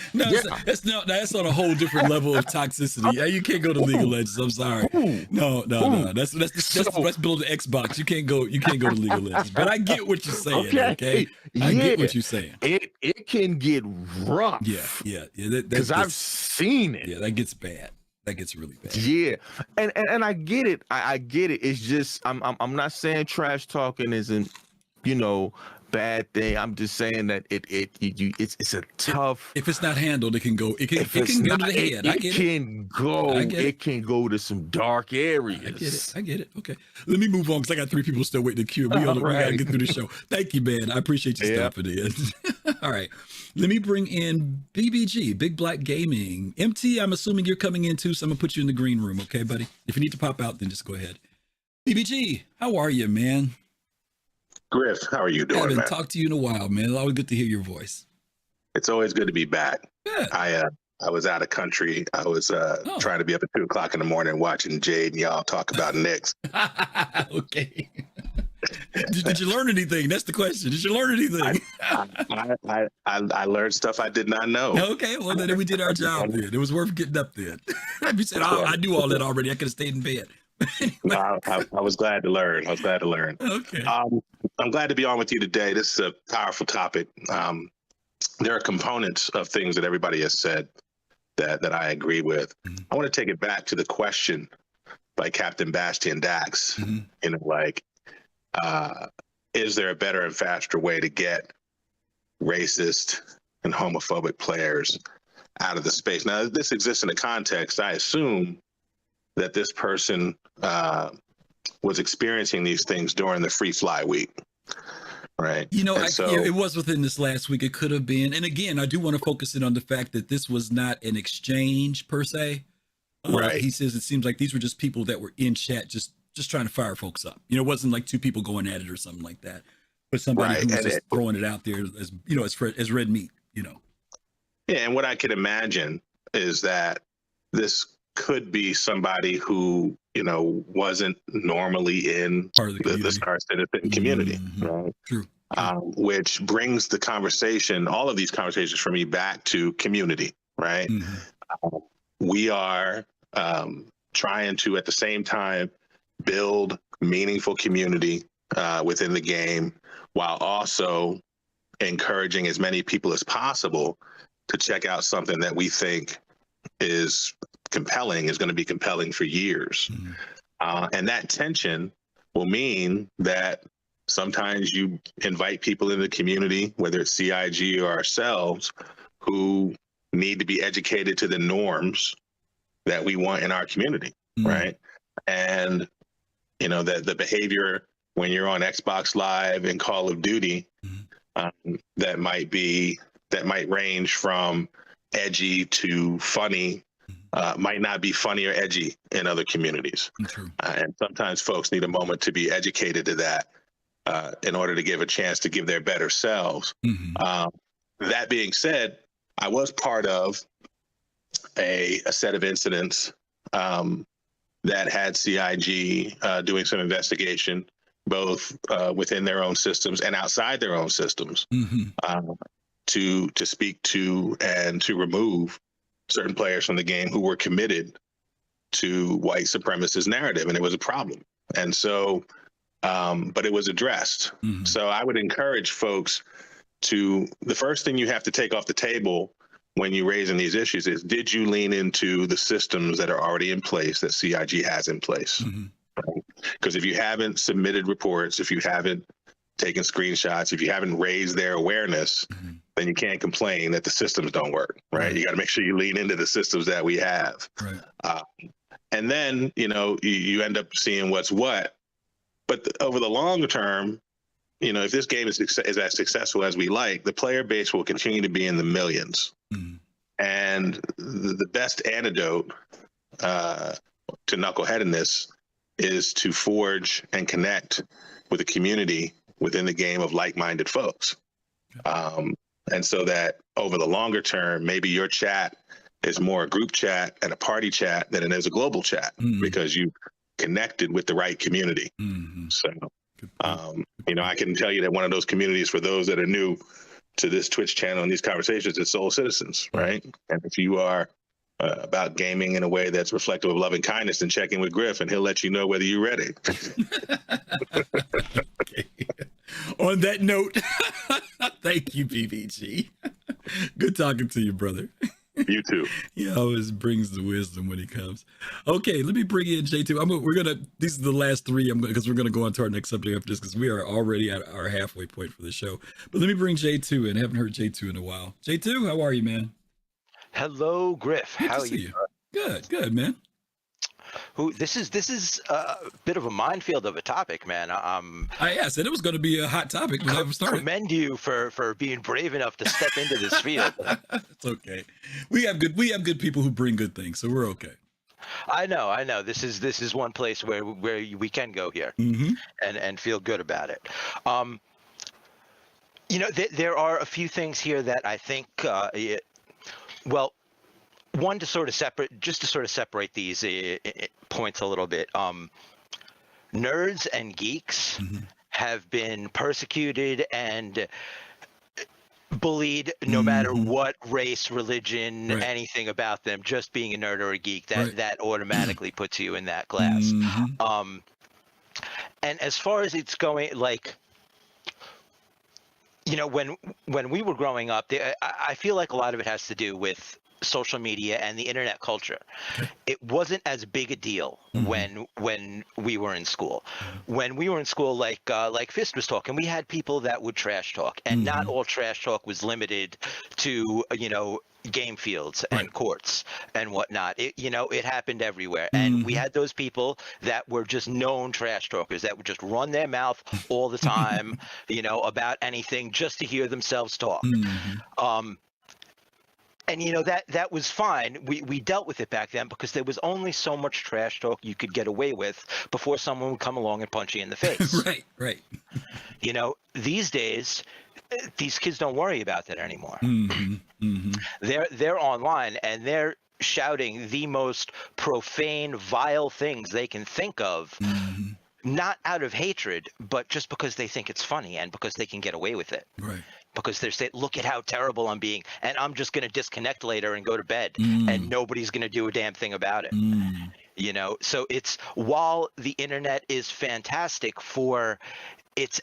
on a whole different level of toxicity. You can't go to League of Legends. I'm sorry. No. That's below the Xbox. You can't go to League of Legends. But I get what you're saying. Okay. I get what you're saying. It can get rough. Yeah. Because I've seen it. Yeah, that gets bad. That gets really bad. Yeah, and I get it. I get it. It's just I'm not saying trash talking isn't, bad thing. I'm just saying that it's a tough. If it's not handled, it can go. It can go to the head. I get it. It can go to some dark areas. I get it. Okay, let me move on because I got 3 people still waiting to queue. We gotta get through the show. Thank you, man. I appreciate you stopping in. All right, let me bring in BBG, Big Black Gaming. MT, I'm assuming you're coming in too, so I'm gonna put you in the green room, okay, buddy? If you need to pop out, then just go ahead. BBG, how are you, man? Griff, how are you doing, I haven't man? talked to you in a while, man. It's always good to hear your voice. It's always good to be back. Yeah. I was out of country. I was trying to be up at 2 o'clock in the morning watching Jade and y'all talk about Knicks. Okay. Did you learn anything? That's the question. Did you learn anything? I learned stuff I did not know. Okay, well then we did our job then. It was worth getting up then. If you said, I knew all that already, I could have stayed in bed. Anyway. I was glad to learn. Okay. I'm glad to be on with you today. This is a powerful topic. There are components of things that everybody has said that I agree with. Mm-hmm. I want to take it back to the question by Captain Bastian Dax. Mm-hmm. Is there a better and faster way to get racist and homophobic players out of the space? Now, this exists in a context, I assume, that this person was experiencing these things during the Free Fly Week, right? It was within this last week. It could have been. And again, I do want to focus in on the fact that this was not an exchange per se. Right. He says it seems like these were just people that were in chat just trying to fire folks up. It wasn't like 2 people going at it or something like that, but somebody who was just throwing it out there as red meat. Yeah, and what I could imagine is that this could be somebody who wasn't normally in the Star Citizen community, right? True. Which brings the conversation, all of these conversations for me, back to community, right? Mm-hmm. We are trying to, at the same time, build meaningful community within the game, while also encouraging as many people as possible to check out something that we think is compelling, is going to be compelling for years. Mm-hmm. And that tension will mean that sometimes you invite people in the community, whether it's CIG or ourselves, who need to be educated to the norms that we want in our community, mm-hmm. right? And, that the behavior when you're on Xbox Live and Call of Duty, mm-hmm. That might range from edgy to funny, might not be funny or edgy in other communities. And sometimes folks need a moment to be educated to that in order to give a chance to give their better selves. Mm-hmm. That being said, I was part of a set of incidents that had CIG doing some investigation, both within their own systems and outside their own systems, mm-hmm. To speak to and to remove certain players from the game who were committed to white supremacist narrative, and it was a problem. And so, but it was addressed. Mm-hmm. So I would encourage folks the first thing you have to take off the table when you're raising these issues is, did you lean into the systems that are already in place, that CIG has in place? Mm-hmm. Right? Because if you haven't submitted reports, if you haven't taken screenshots, if you haven't raised their awareness, mm-hmm. then you can't complain that the systems don't work, right? You got to make sure you lean into the systems that we have. Right. And then, you end up seeing what's what. But over the long term, if this game is as successful as we like, the player base will continue to be in the millions. Mm-hmm. And the best antidote to knuckleheadedness is to forge and connect with a community within the game of like-minded folks. And so that over the longer term, maybe your chat is more a group chat and a party chat than it is a global chat, mm-hmm. because you connected with the right community. Mm-hmm. So, I can tell you that one of those communities, for those that are new to this Twitch channel and these conversations, is Soul Citizens, right? And if you are about gaming in a way that's reflective of loving kindness, then check in with Griff and he'll let you know whether you're ready. Okay. On that note, thank you, BBG. Good talking to you, brother. You too. He always brings the wisdom when he comes. Okay, let me bring in J2. These are the last three. Because we're gonna go on to our next subject after this, because we are already at our halfway point for the show. But let me bring J2 in. I haven't heard J2 in a while. J2, how are you, man? Hello, Griff. Good how to are see you? Good, man. This is a bit of a minefield of a topic, man. I said it was going to be a hot topic when I started. Commend you for being brave enough to step into this field. It's okay. We have good people who bring good things, so we're okay. I know. This is one place where we can go here and feel good about it. There are a few things here that I think, one to sort of separate these points a little bit. Nerds and geeks have been persecuted and bullied no matter what race, religion, anything about them. Just being a nerd or a geek, that automatically puts you in that class. And as far as it's going, like, when we were growing up, I feel like a lot of it has to do with social media and the internet culture. It wasn't as big a deal when we were in school. When we were in school, like Fist was talking, we had people that would trash talk, and not all trash talk was limited to game fields and courts and whatnot. It happened everywhere, and we had those people that were just known trash talkers that would just run their mouth all the time, about anything just to hear themselves talk. And that was fine. We dealt with it back then because there was only so much trash talk you could get away with before someone would come along and punch you in the face. Right. These days, these kids don't worry about that anymore. They're online and they're shouting the most profane, vile things they can think of. Not out of hatred, but just because they think it's funny and because they can get away with it. Right. Because they're saying, look at how terrible I'm being, and I'm just going to disconnect later and go to bed, and nobody's going to do a damn thing about it. So it's, while the internet is fantastic for its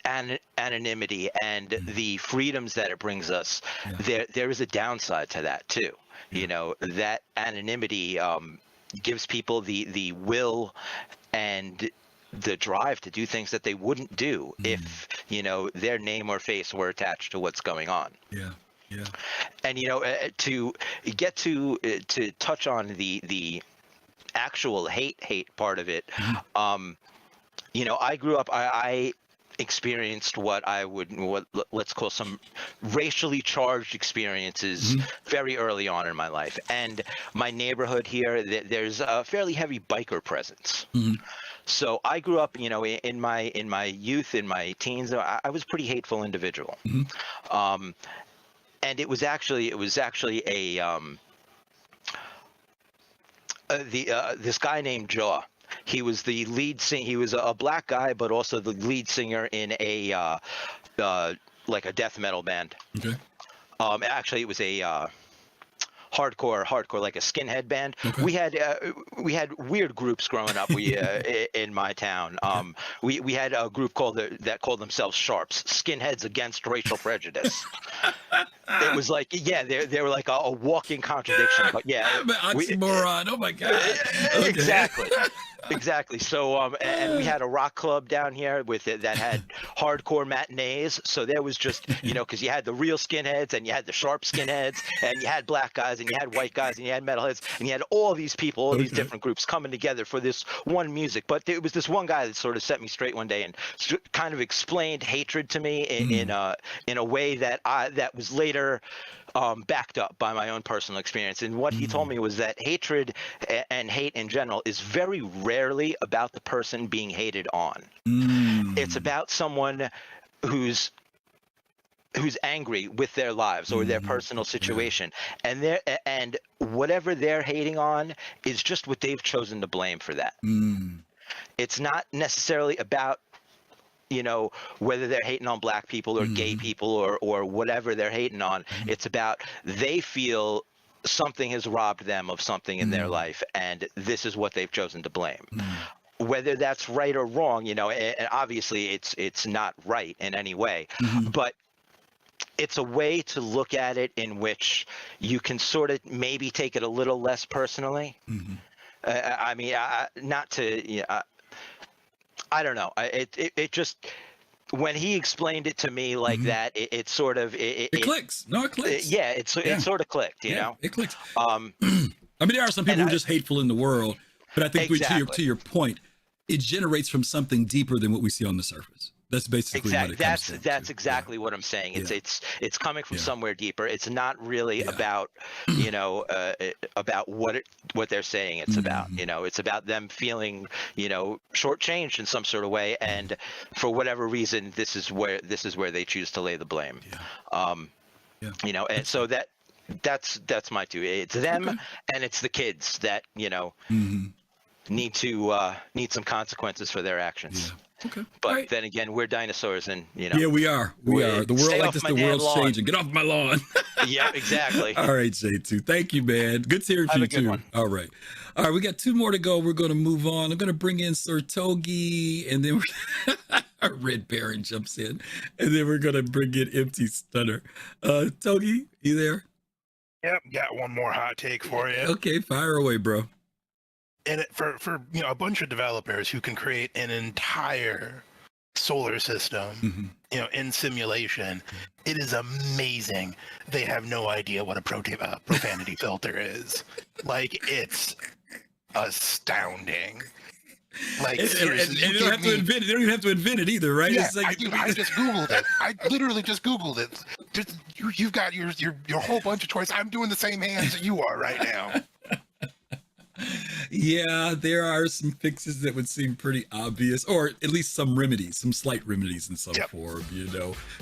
anonymity and the freedoms that it brings us, there is a downside to that too. That anonymity gives people the will and the drive to do things that they wouldn't do if their name or face were attached to what's going on. And to get to touch on the actual hate part of it, I grew up, I experienced what let's call some racially charged experiences very early on in my life. And my neighborhood here, there's a fairly heavy biker presence. So I grew up, in my youth, in my teens, I was a pretty hateful individual. And it was actually a this guy named Jaw. He was the lead singer. He was a black guy, but also the lead singer in a like a death metal band. Actually, it was a hardcore, like a skinhead band. We had weird groups growing up. In my town, we had a group that called themselves Sharps, Skinheads Against Racial Prejudice. It was like, they were like a walking contradiction. But oxymoron. Oh my god. Exactly. So and we had a rock club down here with it that had hardcore matinees. So there was just because you had the real skinheads and you had the sharp skinheads and you had black guys and you had white guys and you had metalheads and you had all these people, all these different groups coming together for this one music. But there was this one guy that sort of set me straight one day and kind of explained hatred to me in a way that was later backed up by my own personal experience. And what he told me was that hatred and hate in general is very rarely about the person being hated on. It's about someone who's angry with their lives or their personal situation, and whatever they're hating on is just what they've chosen to blame for that. It's not necessarily about whether they're hating on black people or gay people or whatever they're hating on. It's about they feel something has robbed them of something in their life, and this is what they've chosen to blame. Whether that's right or wrong, and obviously it's not right in any way, but it's a way to look at it in which you can sort of maybe take it a little less personally. Mm-hmm. I mean, not to, I don't know. It just, when he explained it to me like that, it sort of it clicks. No, it clicks. Yeah, it sort of clicked. You know, it clicks. I mean, there are some people who are just hateful in the world, but I think to your point, it generates from something deeper than what we see on the surface. That's basically what it comes down to. That's exactly what I'm saying. It's coming from somewhere deeper. It's not really about about what they're saying. It's about it's about them feeling shortchanged in some sort of way, and for whatever reason, this is where they choose to lay the blame. And so that's my two. It's them and it's the kids that need some consequences for their actions. Okay. But then again, we're dinosaurs, and Yeah, we are. We are. The world like this. The world's changing. Get off my lawn. Yeah, exactly. All right, J2. Thank you, man. Good to hear from you too. All right. We got 2 more to go. We're going to move on. I'm going to bring in Sir Togi, and then our Red Baron jumps in, and then we're going to bring in Empty Stunner. Togi, you there? Yep. Got one more hot take for you. Okay, fire away, bro. And for a bunch of developers who can create an entire solar system, in simulation, it is amazing. They have no idea what a profanity filter is. Like, it's astounding. Like, seriously, and they don't have to invent it. They don't even have to invent it either, right? Yeah, It's like, I just Googled it. I literally just Googled it. You've got your whole bunch of choice. I'm doing the same hands that you are right now. Yeah, there are some fixes that would seem pretty obvious, or at least some remedies, some slight remedies in some form.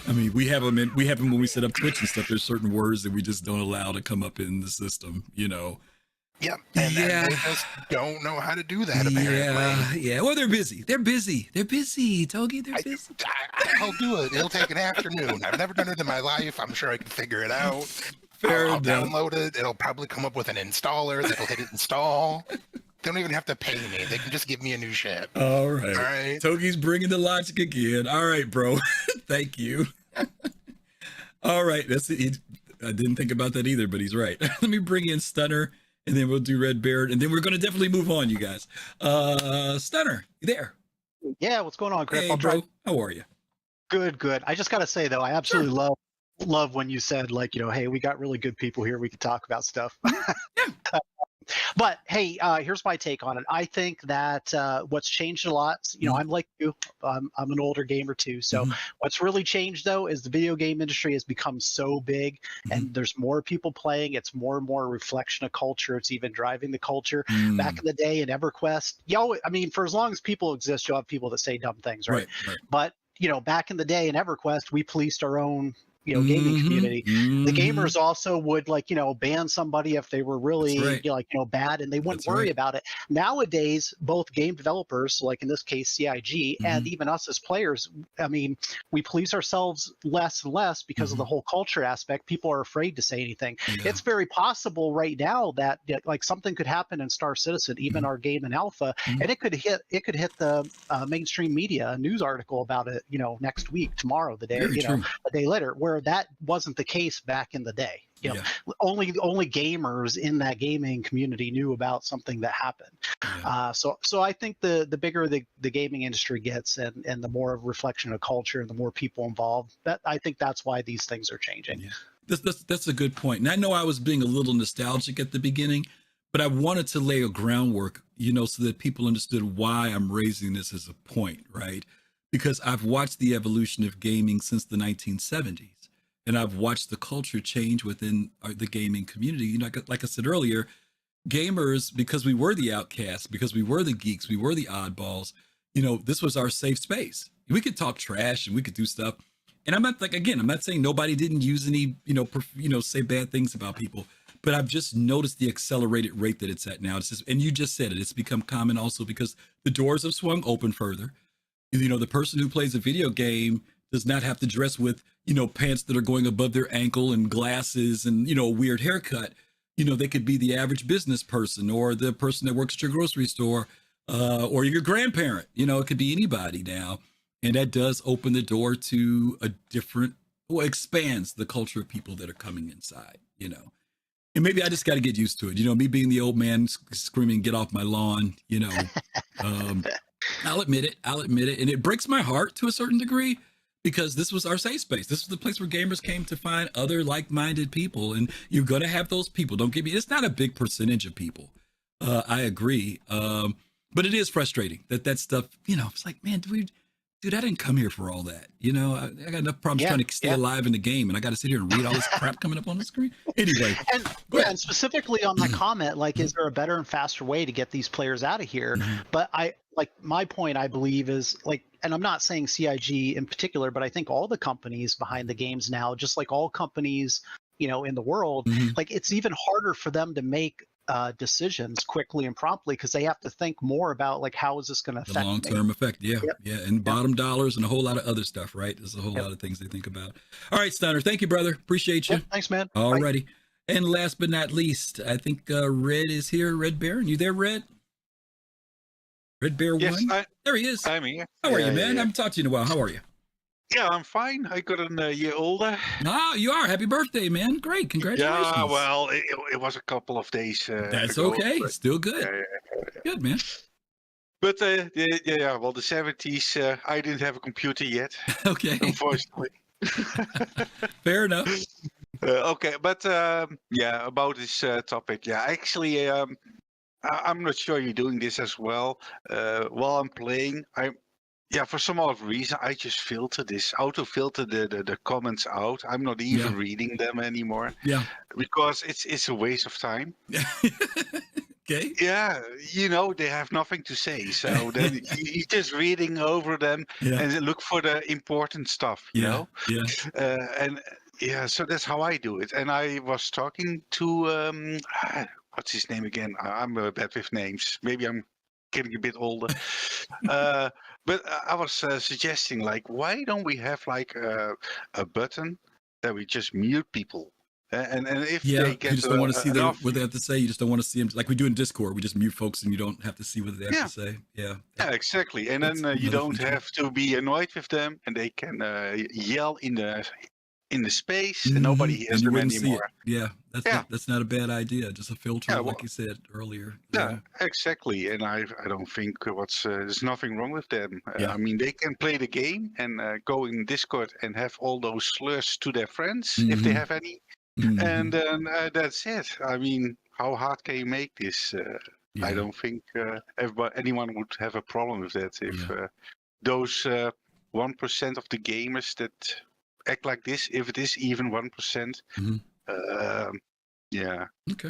I mean, we have them when we set up Twitch and stuff. There's certain words that we just don't allow to come up in the system. Yep. And they just don't know how to do that, apparently. Yeah. Well, they're busy. They're busy, Togi. They're busy. I'll do it. It'll take an afternoon. I've never done it in my life. I'm sure I can figure it out. I'll download it. It'll probably come up with an installer that'll hit install. They don't even have to pay me. They can just give me a new ship. All right. Togi's bringing the logic again. All right, bro. Thank you. All right. That's it. I didn't think about that either, but he's right. Let me bring in Stunner, and then we'll do Red Baron, and then we're going to definitely move on, you guys. Stunner, you there? Yeah, what's going on, Griff? Hey, bro. How are you? Good. I just got to say, though, I absolutely love when you said, like, hey, we got really good people here. We can talk about stuff. But hey, here's my take on it. I think that what's changed a lot, I'm like you, I'm an older gamer too. So what's really changed though is the video game industry has become so big and there's more people playing. It's more and more a reflection of culture. It's even driving the culture. Back in the day in EverQuest, I mean, for as long as people exist, you'll have people that say dumb things, right? But back in the day in EverQuest, we policed our own gaming community. The gamers also would ban somebody if they were really bad, and they wouldn't worry about it. Nowadays, both game developers, like in this case CIG, and even us as players, I mean, we police ourselves less and less because of the whole culture aspect. People are afraid to say anything. It's very possible right now that like something could happen in Star Citizen, even our game in alpha, and it could hit the mainstream media, a news article about it, next week, tomorrow, the day, a day later, where that wasn't the case back in the day. Only gamers in that gaming community knew about something that happened. So I think the bigger the gaming industry gets and the more of reflection of culture and the more people involved, I think that's why these things are changing. That's a good point. And I know I was being a little nostalgic at the beginning, but I wanted to lay a groundwork, so that people understood why I'm raising this as a point, right? Because I've watched the evolution of gaming since the 1970s. And I've watched the culture change within the gaming community. Like I said earlier, gamers, because we were the outcasts, because we were the geeks, we were the oddballs, this was our safe space. We could talk trash and we could do stuff. And I'm not saying nobody didn't use any, say bad things about people, but I've just noticed the accelerated rate that it's at now. It's just, and you just said it, it's become common also because the doors have swung open further. The person who plays a video game does not have to dress with, pants that are going above their ankle and glasses and, a weird haircut. They could be the average business person or the person that works at your grocery store or your grandparent. It could be anybody now. And that does open the door to a different expands the culture of people that are coming inside, you know. And maybe I just got to get used to it. You know, me being the old man screaming, "Get off my lawn," you know. I'll admit it. And it breaks my heart to a certain degree because this was our safe space. This was the place where gamers came to find other like-minded people. And you're going to have those people. Don't get me. It's not a big percentage of people. I agree. But it is frustrating that stuff, you know, it's like, man, dude, I didn't come here for all that. You know, I got enough problems trying to stay alive in the game, and I got to sit here and read all this crap coming up on the screen. Anyway. And specifically on that comment, like, is there a better and faster way to get these players out of here? But my point, I believe, is like, and I'm not saying CIG in particular, but I think all the companies behind the games now, just like all companies, you know, in the world, like it's even harder for them to make decisions quickly and promptly because they have to think more about like how is this going to affect the long-term effect. And bottom dollars and a whole lot of other stuff, right? There's a whole lot of things they think about. All right, Stunner, thank you, brother. Appreciate you. Thanks, man. All righty. And last but not least, I think Red is here. Red Bear, you there, Red? Red Bear One. There he is. I'm here. How are you, man? I haven't talked to you in a while. How are you? Yeah, I'm fine. I got a year older. Ah, you are. Happy birthday, man. Great. Congratulations. Yeah, well, it was a couple of days That's ago, okay. but, Still good. Good, man. But, well, the 70s, I didn't have a computer yet. Okay. Unfortunately. Fair enough. Okay, but, about this topic. Yeah, actually, I'm not sure you're doing this as well. While I'm playing, for some odd reason, I just auto-filter the comments out. I'm not even reading them anymore. Yeah. Because it's a waste of time. Okay. Yeah, you know, they have nothing to say. So then you're just reading over them and look for the important stuff, you know? Yeah. So that's how I do it. And I was talking to, what's his name again? I'm bad with names. Maybe I'm getting a bit older. But I was suggesting, like, why don't we have like a button that we just mute people? And if they get you just don't want to see what they have to say. You just don't want to see them like we do in Discord. We just mute folks and you don't have to see what they have to say. Yeah, exactly. And then you don't have to be annoyed with them, and they can yell in the space, and nobody hears them anymore. Yeah, that's not a bad idea. Just a filter, like you said earlier. Yeah, exactly. And I don't think there's nothing wrong with them. I mean, they can play the game and go in Discord and have all those slurs to their friends if they have any. And then that's it. I mean, how hard can you make this? I don't think anyone would have a problem with that if those 1% of the gamers that act like this, if it is even 1%. Okay.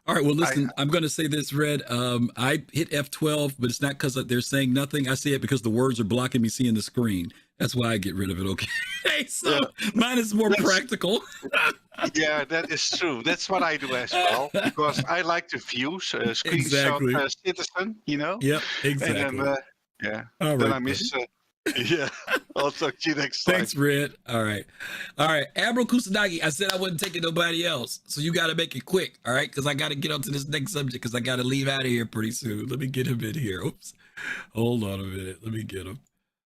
All right. Well, listen, I'm going to say this, Red. I hit F12, but it's not because they're saying nothing. I say it because the words are blocking me seeing the screen. That's why I get rid of it. Okay. So mine is more practical. Yeah, that is true. That's what I do as well, because I like to view screenshot citizen, you know? Yep, exactly. And then, all right, then I miss... I'll talk to you next time. Thanks, Red. All right. Admiral Kusanagi, I said I wasn't taking nobody else, so you got to make it quick, all right? Because I got to get on to this next subject because I got to leave out of here pretty soon. Let me get him in here. Oops. Hold on a minute. Let me get him.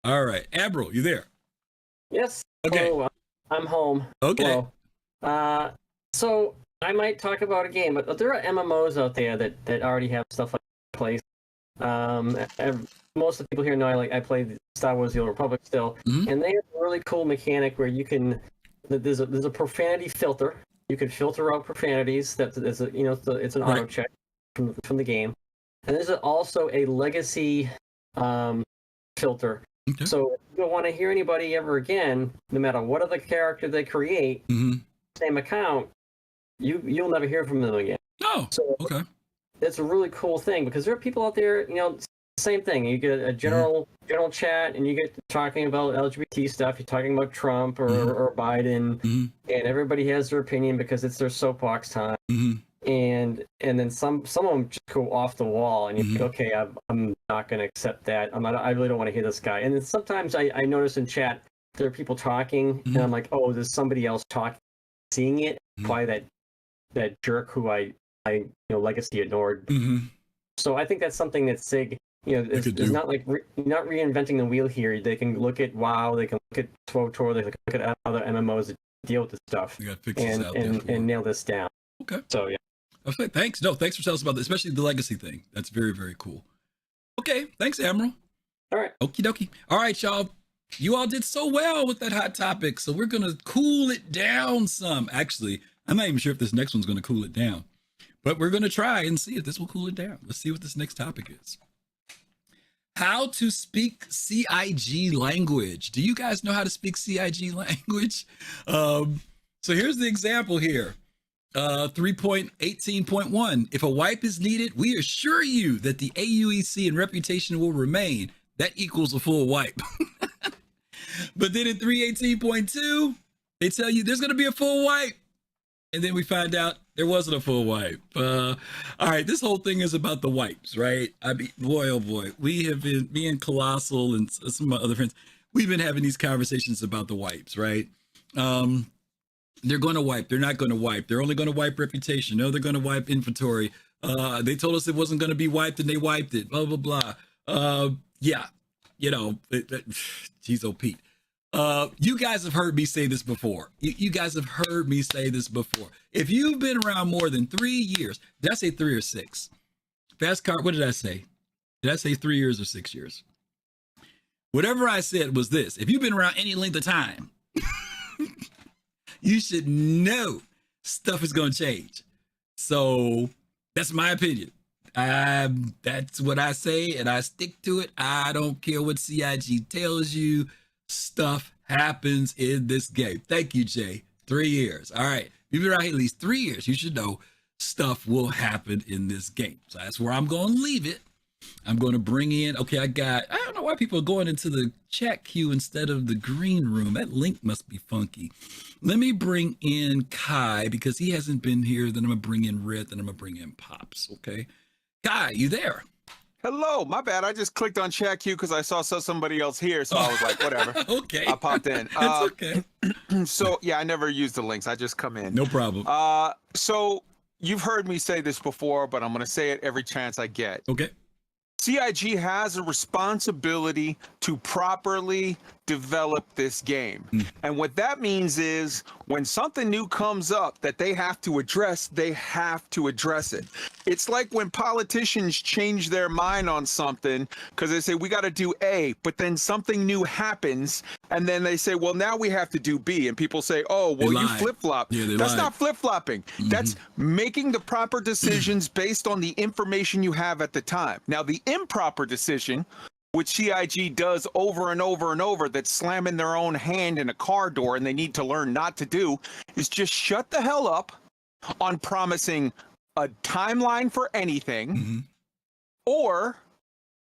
All right. Admiral, you there? Yes. Okay. Hello, I'm home. Okay. Hello. So I might talk about a game, but there are MMOs out there that already have stuff like that in place. Most of the people here know I play Star Wars: The Old Republic still, and they have a really cool mechanic where you can there's a profanity filter. You can filter out profanities. It's an auto check from the game, and there's also a legacy filter. Okay. So if you don't want to hear anybody ever again, no matter what other character they create, same account, you'll never hear from them again. Oh, so okay. It's a really cool thing because there are people out there, same thing. You get a general chat, and you get talking about LGBT stuff. You're talking about Trump or Biden, and everybody has their opinion because it's their soapbox time. And then some of them just go off the wall, and you think, okay, I'm not going to accept that. I really don't want to hear this guy. And then sometimes I notice in chat there are people talking, and I'm like, oh, there's somebody else talking, seeing it. Probably that jerk who I legacy ignored. So I think that's something that SIG It's not like you're not reinventing the wheel here. They can look at WoW, they can look at SWTOR, they can look at other MMOs that deal with this stuff and nail this down. Okay. So yeah. Okay, thanks. No, thanks for telling us about this, especially the legacy thing. That's very, very cool. Okay, thanks, Admiral. All right. Okie dokie. All right, y'all. You all did so well with that hot topic, so we're gonna cool it down some. Actually, I'm not even sure if this next one's gonna cool it down, but we're gonna try and see if this will cool it down. Let's see what this next topic is. How to speak CIG language. Do you guys know how to speak CIG language? So here's the example here. 3.18.1. If a wipe is needed, we assure you that the AUEC and reputation will remain. That equals a full wipe. But then in 3.18.2, they tell you there's going to be a full wipe. And then we find out there wasn't a full wipe. All right, this whole thing is about the wipes, right? I mean, boy, oh boy. We have been, me and Colossal and some of my other friends, we've been having these conversations about the wipes, right? They're going to wipe. They're not going to wipe. They're only going to wipe reputation. No, they're going to wipe inventory. They told us it wasn't going to be wiped and they wiped it, blah, blah, blah. Yeah, geez, oh, Pete. You guys have heard me say this before. You guys have heard me say this before. If you've been around more than 3 years, did I say 3 or 6? Fast card, what did I say? Did I say 3 years or 6 years? Whatever I said was this. If you've been around any length of time, you should know stuff is going to change. So that's my opinion. That's what I say, and I stick to it. I don't care what CIG tells you. Stuff happens in this game. Thank you, Jay. 3 years. All right. If you've been around here at least 3 years, you should know stuff will happen in this game. So that's where I'm going to leave it. I'm going to bring in, okay, I don't know why people are going into the chat queue instead of the green room. That link must be funky. Let me bring in Kai because he hasn't been here. Then I'm going to bring in Red. Then I'm going to bring in Pops. Okay. Kai, you there? Hello, my bad. I just clicked on chat queue because I saw somebody else here, so I was like, whatever. Okay. I popped in. It's okay. So, yeah, I never use the links. I just come in. No problem. So you've heard me say this before, but I'm going to say it every chance I get. Okay. CIG has a responsibility to properly develop this game. And what that means is when something new comes up that they have to address, they have to address it. It's like when politicians change their mind on something because they say, we got to do A, but then something new happens. And then they say, well, now we have to do B. And people say, oh, well, you flip-flop. Yeah, that's not flip-flopping. That's making the proper decisions based on the information you have at the time. Now, the improper decision, which CIG does over and over and over, that's slamming their own hand in a car door and they need to learn not to do, is just shut the hell up on promising a timeline for anything or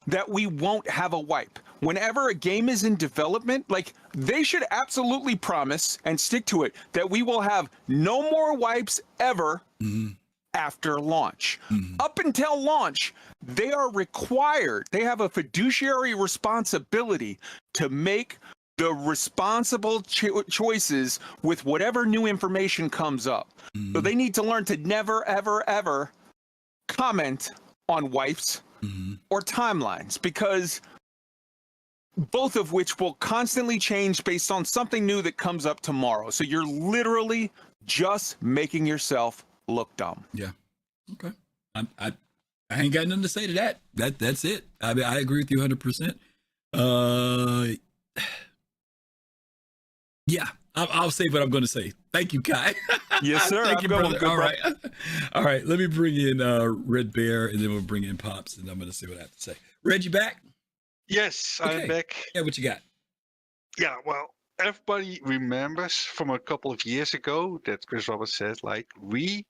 that we won't have a wipe. Whenever a game is in development, like, they should absolutely promise and stick to it that we will have no more wipes ever after launch. Up until launch, they are required, they have a fiduciary responsibility to make the responsible choices with whatever new information comes up. So they need to learn to never, ever, ever comment on wipes or timelines, because both of which will constantly change based on something new that comes up tomorrow. So you're literally just making yourself look dumb. Yeah. Okay. I ain't got nothing to say to that. That's it. I mean, I agree with you 100%. Yeah, I'll say what I'm going to say. Thank you, Kai. Yes, sir. Thank you, brother. All right. All right. Let me bring in Red Bear, and then we'll bring in Pops, and I'm going to see what I have to say. Red, you back? Yes, I'm back. Yeah, what you got? Yeah, well, everybody remembers from a couple of years ago that Chris Roberts said, like, we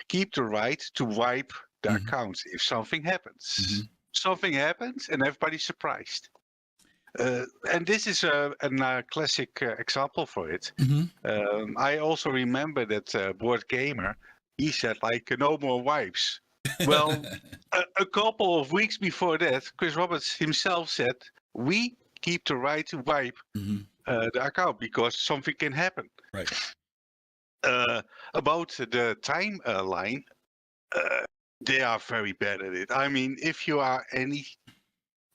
keep the right to wipe the accounts if something happens. Something happens, and everybody's surprised. And this is a classic example for it. I also remember that Board Gamer, he said, like, no more wipes. Well, a couple of weeks before that, Chris Roberts himself said, we keep the right to wipe the account because something can happen. Right. About the timeline, they are very bad at it. I mean, if you are any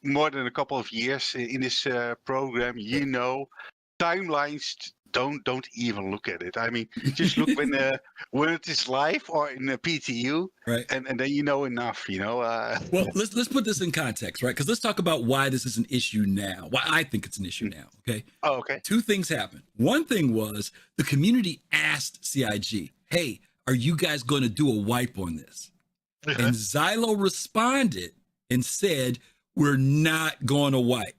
more than a couple of years in this program, you know, timelines don't even look at it. I mean, just look when it is live or in a PTU, right? And then you know enough. You know. Well, let's put this in context, right? Because let's talk about why this is an issue now. Why I think it's an issue now. Okay. Oh, okay. Two things happened. One thing was the community asked CIG, "Hey, are you guys going to do a wipe on this?" And Xylo responded and said, "We're not going to wipe."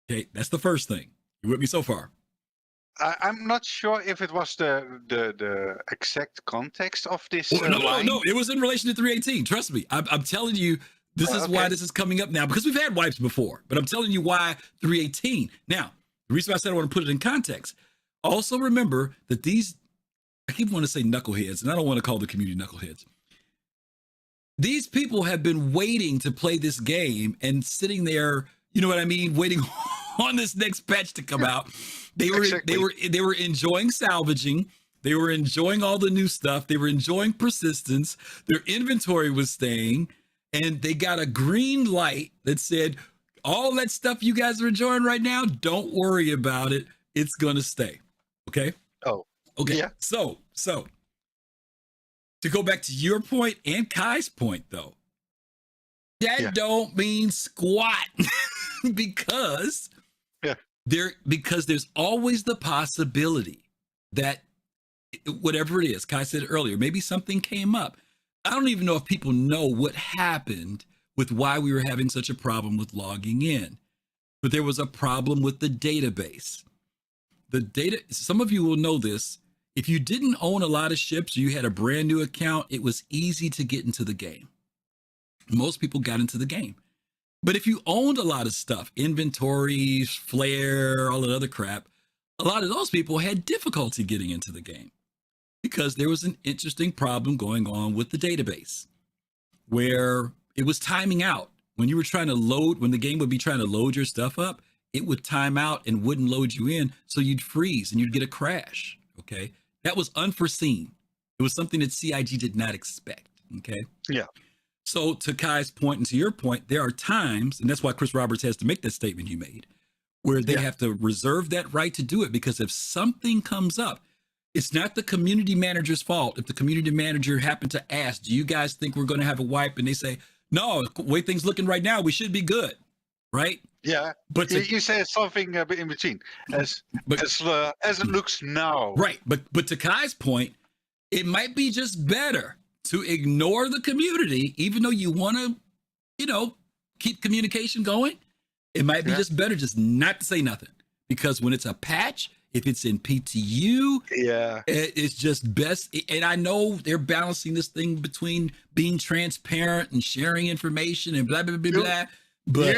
Okay, that's the first thing. You with me so far? I'm not sure if it was the exact context of this. No. It was in relation to 318. Trust me. I'm telling you, this is why this is coming up now, because we've had wipes before. But I'm telling you why 318. Now, the reason I said I want to put it in context. Also remember that I keep wanting to say knuckleheads, and I don't want to call the community knuckleheads. These people have been waiting to play this game and sitting there, you know what I mean, waiting on this next patch to come out. They were enjoying salvaging. They were enjoying all the new stuff. They were enjoying persistence. Their inventory was staying, and they got a green light that said, all that stuff you guys are enjoying right now, don't worry about it. It's gonna stay. Okay? Oh. Okay. Yeah. So to go back to your point and Kai's point, though, that don't mean squat because there's always the possibility that whatever it is, Kai said it earlier, maybe something came up. I don't even know if people know what happened with why we were having such a problem with logging in, but there was a problem with the database. The data, some of you will know this. If you didn't own a lot of ships or you had a brand new account, it was easy to get into the game. Most people got into the game. But if you owned a lot of stuff, inventories, flare, all that other crap, a lot of those people had difficulty getting into the game because there was an interesting problem going on with the database where it was timing out. When you were trying to load, when the game would be trying to load your stuff up, it would time out and wouldn't load you in. So you'd freeze and you'd get a crash. Okay. That was unforeseen. It was something that CIG did not expect. Okay. Yeah. So to Kai's point and to your point, there are times, and that's why Chris Roberts has to make that statement you made, where they have to reserve that right to do it, because if something comes up, it's not the community manager's fault. If the community manager happened to ask, do you guys think we're going to have a wipe? And they say, no, the way things looking right now, we should be good. Right? Yeah. But you said something in between as it looks now. Right. But to Kai's point, it might be just better to ignore the community, even though you want to, keep communication going. It might be just better just not to say nothing, because when it's a patch, if it's in PTU, it's just best. And I know they're balancing this thing between being transparent and sharing information and blah, blah, blah, blah. But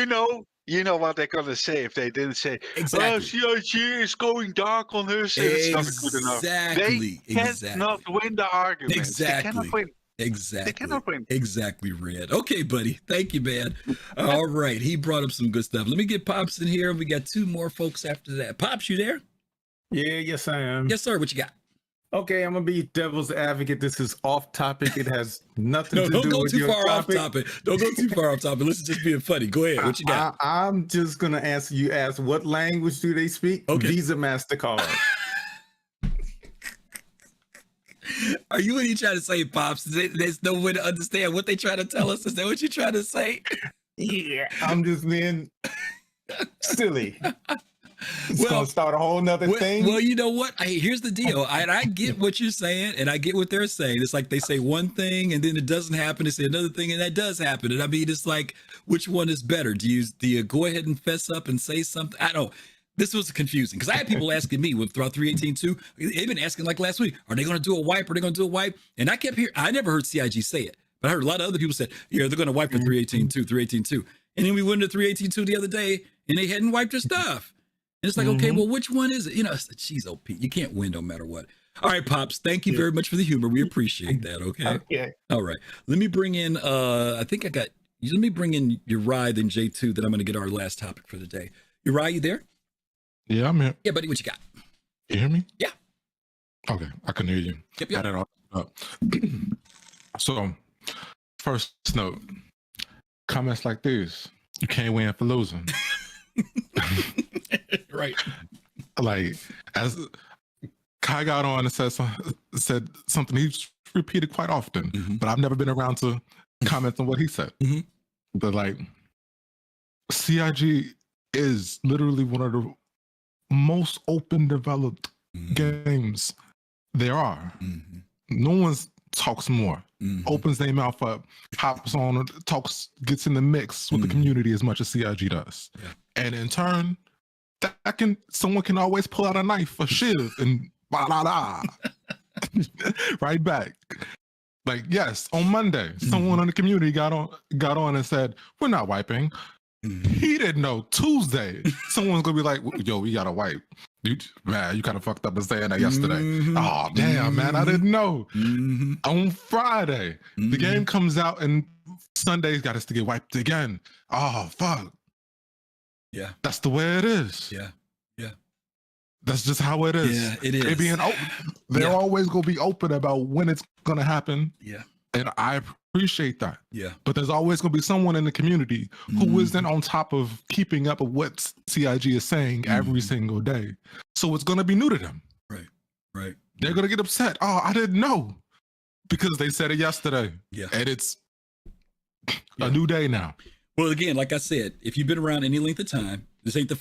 you know what they're going to say if they didn't say, exactly. Oh, CIG is going dark on us. It's not good enough. They cannot win the argument. Exactly. They cannot win. Exactly. They cannot win. Exactly, Red. Okay, buddy. Thank you, man. All right. He brought up some good stuff. Let me get Pops in here. We got two more folks after that. Pops, you there? Yeah, yes, I am. Yes, sir. What you got? Okay, I'm gonna be devil's advocate. This is off topic. It has nothing to do with your topic. Don't go too far off topic. Don't go too far off topic. Listen, just being funny. Go ahead. What you got? I'm just gonna ask you. What language do they speak? Okay. Visa, MasterCard. Are you trying to say, Pops? There's no way to understand what they trying to tell us. Is that what you're trying to say? Yeah, I'm just being silly. It's gonna start a whole nother thing. Well, you know what? Here's the deal. I get what you're saying, and I get what they're saying. It's like they say one thing, and then it doesn't happen. They say another thing, and that does happen. And I mean, it's like, which one is better? Do you go ahead and fess up and say something? I don't know. This was confusing because I had people asking me throughout 318.2. They've been asking like last week, are they going to do a wipe? Are they going to do a wipe? And I kept hearing, I never heard CIG say it, but I heard a lot of other people say, yeah, they're going to wipe for 318.2, 318.2. And then we went to 318.2 the other day, and they hadn't wiped their stuff. And it's like, okay, well, which one is it? Geez, OP, you can't win no matter what. All right, Pops, thank you very much for the humor. We appreciate that, okay? Okay. All right. Let me bring in, let me bring in Uriah, then J2, then I'm going to get our last topic for the day. Uriah, you there? Yeah, I'm here. Yeah, buddy, what you got? You hear me? Yeah. Okay, I can hear you. Yep. Got it all up. So, first note, comments like this You can't win for losing. Right. Like, as Kai got on and said something he's repeated quite often, but I've never been around to comment on what he said. But like, CIG is literally one of the most open developed games there are. No one talks more, opens their mouth up, hops on, talks, gets in the mix with the community as much as CIG does. And in turn, someone can always pull out a knife, a shiv, and right back. Like, yes, on Monday, someone in the community got on and said, "We're not wiping." He didn't know. Tuesday, someone's gonna be like, "Yo, we gotta wipe." Man, you kind of fucked up and saying that yesterday. Oh, damn, man, I didn't know. On Friday, the game comes out and Sunday's got us to get wiped again. Oh, fuck. Yeah. That's the way it is. Yeah. That's just how it is. Yeah, it is. They being they're always gonna be open about when it's gonna happen. Yeah. And I appreciate that. Yeah. But there's always going to be someone in the community who isn't on top of keeping up with what CIG is saying every single day. So it's going to be new to them. Right. They're going to get upset. Oh, I didn't know. Because they said it yesterday. Yeah. And it's a new day now. Well, again, like I said, if you've been around any length of time, this ain't the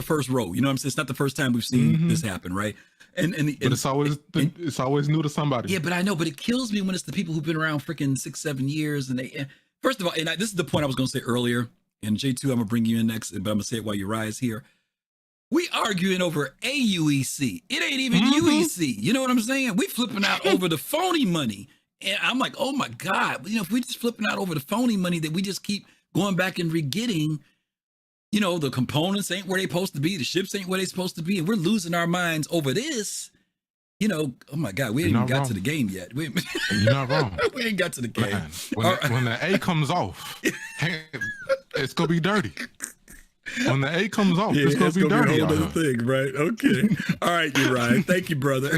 first row. You know what I'm saying? It's not the first time we've seen this happen, right? But it's always new to somebody. Yeah, but I know, but it kills me when it's the people who've been around freaking 6-7 years, and first of all, this is the point I was going to say earlier. And J2, I'm gonna bring you in next, but I'm gonna say it while you rise here. We arguing over AUEC. It ain't even UEC. You know what I'm saying? We flipping out over the phony money, and I'm like, oh my god, if we just flipping out over the phony money that we just keep going back and re-getting. The components ain't where they supposed to be. The ships ain't where they supposed to be. And we're losing our minds over this. Oh my God, we ain't even got to the game yet. You're not wrong. We ain't got to the game. Man, when the A comes off, it's going to be dirty. When the A comes off, it's going to be dirty. Be a whole other thing, right? Okay. All right, you're right. Thank you, brother.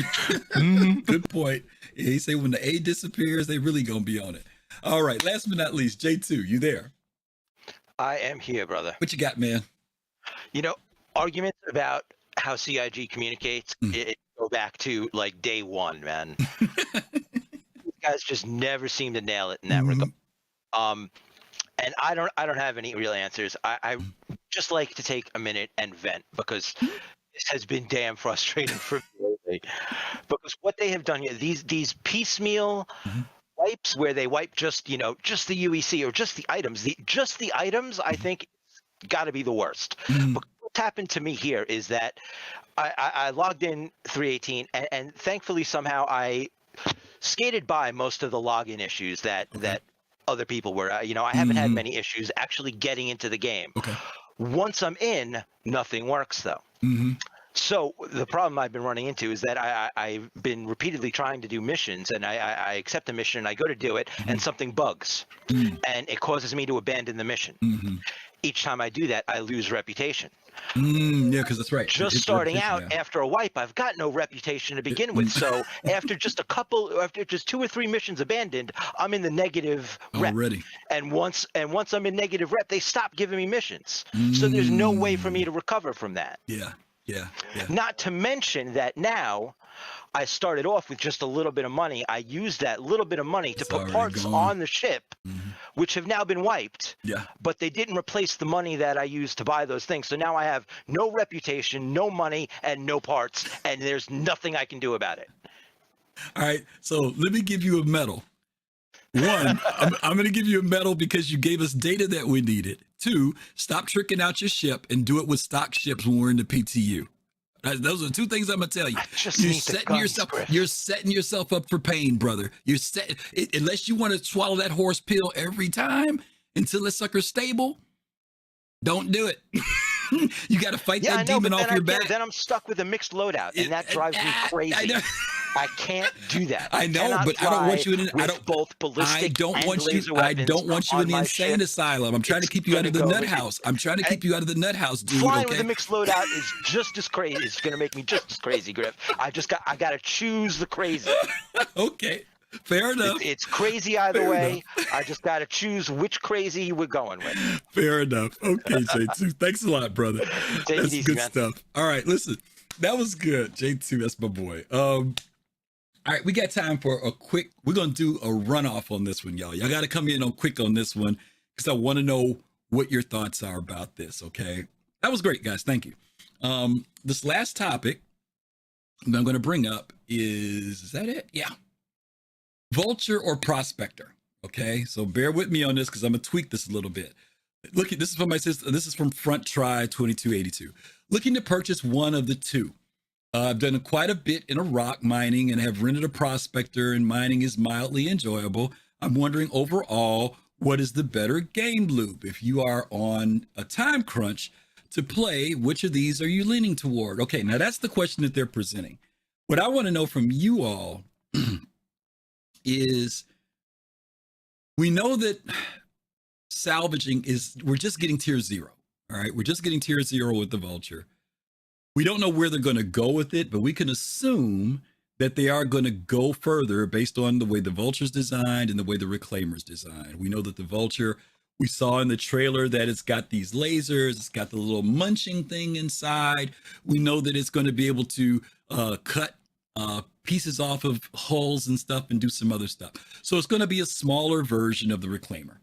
Good point. Yeah, he said when the A disappears, they really going to be on it. All right, last but not least, J2, you there? I am here, brother. What you got, man? Arguments about how CIG communicates, it go back to like day one, man. These guys just never seem to nail it in that regard. And I don't have any real answers. I just like to take a minute and vent because this has been damn frustrating for me lately. Because what they have done here, these piecemeal wipes where they wipe just the UEC or just the items. Just the items, I think, got to be the worst. But what's happened to me here is that I logged in 318, and thankfully somehow I skated by most of the login issues that other people were. I haven't had many issues actually getting into the game. Once I'm in, nothing works though. So the problem I've been running into is that I've been repeatedly trying to do missions, and I accept a mission, I go to do it, and something bugs, and it causes me to abandon the mission. Each time I do that, I lose reputation. Yeah, because that's right. Just starting out after a wipe, I've got no reputation to begin with. So after just 2 or 3 missions abandoned, I'm in the negative rep. Already. And once I'm in negative rep, they stop giving me missions. So there's no way for me to recover from that. Yeah. Not to mention that now I started off with just a little bit of money. I used that little bit of money to put parts on the ship, which have now been wiped. Yeah. But they didn't replace the money that I used to buy those things. So now I have no reputation, no money, and no parts, and there's nothing I can do about it. All right. So let me give you a medal. One, I'm going to give you a medal because you gave us data that we needed. 2, stop tricking out your ship and do it with stock ships when we're in the PTU. Those are 2 things I'm going to tell you. You're setting yourself up for pain, brother. Unless you want to swallow that horse pill every time until the sucker's stable, don't do it. You got to fight that demon off your back. Then I'm stuck with a mixed loadout, and that drives me crazy. I can't do that. I know, but I don't want you in. Both ballistic I don't want you in the insane asylum. I'm trying to keep you out of the nut house. I'm trying to keep you out of the nut house, dude. Flying with a mixed loadout is just as crazy. It's going to make me just as crazy, Griff. I got to choose the crazy. Okay. Fair enough. It's crazy either way. I just got to choose which crazy we're going with. Fair enough. Okay, J2. Thanks a lot, brother. Take That's it easy, good man. stuff. All right, listen. That was good. J2, that's my boy. All right, we got time for a quick, we're going to do a runoff on this one, y'all. Y'all got to come in on quick on this one because I want to know what your thoughts are about this, okay? That was great, guys. Thank you. This last topic I'm going to bring up is that it? Yeah. Vulture or Prospector, okay? So bear with me on this because I'm going to tweak this a little bit. Look, this is from my sister. This is from Front Try 2282. Looking to purchase one of the two. I've done quite a bit in a rock mining and have rented a Prospector, and mining is mildly enjoyable. I'm wondering overall, what is the better game loop? If you are on a time crunch to play, which of these are you leaning toward? Okay, now that's the question that they're presenting. What I want to know from you all is, we know that salvaging we're just getting tier 0. All right, we're just getting tier 0 with the Vulture. We don't know where they're going to go with it, but we can assume that they are going to go further based on the way the Vulture's designed and the way the Reclaimer's designed. We know that the Vulture, we saw in the trailer that it's got these lasers, it's got the little munching thing inside. We know that it's going to be able to cut pieces off of hulls and stuff and do some other stuff. So it's going to be a smaller version of the Reclaimer.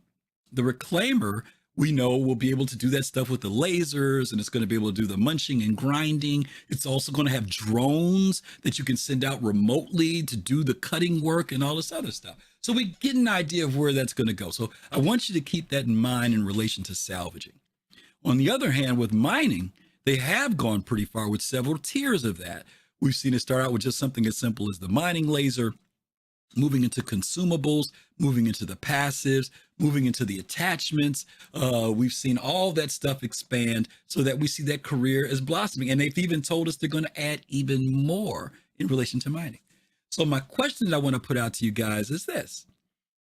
The Reclaimer, we know, will be able to do that stuff with the lasers, and it's going to be able to do the munching and grinding. It's also going to have drones that you can send out remotely to do the cutting work and all this other stuff. So we get an idea of where that's going to go. So I want you to keep that in mind in relation to salvaging. On the other hand, with mining, they have gone pretty far with several tiers of that. We've seen it start out with just something as simple as the mining laser, moving into consumables, moving into the passives, moving into the attachments. We've seen all that stuff expand so that we see that career is blossoming. And they've even told us they're going to add even more in relation to mining. So my question that I want to put out to you guys is this.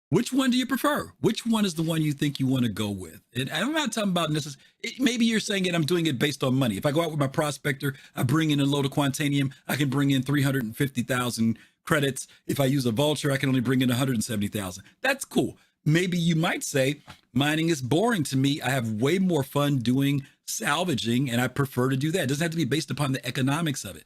Which one do you prefer? Which one is the one you think you want to go with? And I'm not talking about necessarily, maybe you're saying it, I'm doing it based on money. If I go out with my Prospector, I bring in a load of Quantanium, I can bring in 350,000 credits. If I use a Vulture, I can only bring in 170,000. That's cool. Maybe you might say mining is boring to me. I have way more fun doing salvaging, and I prefer to do that. It doesn't have to be based upon the economics of it.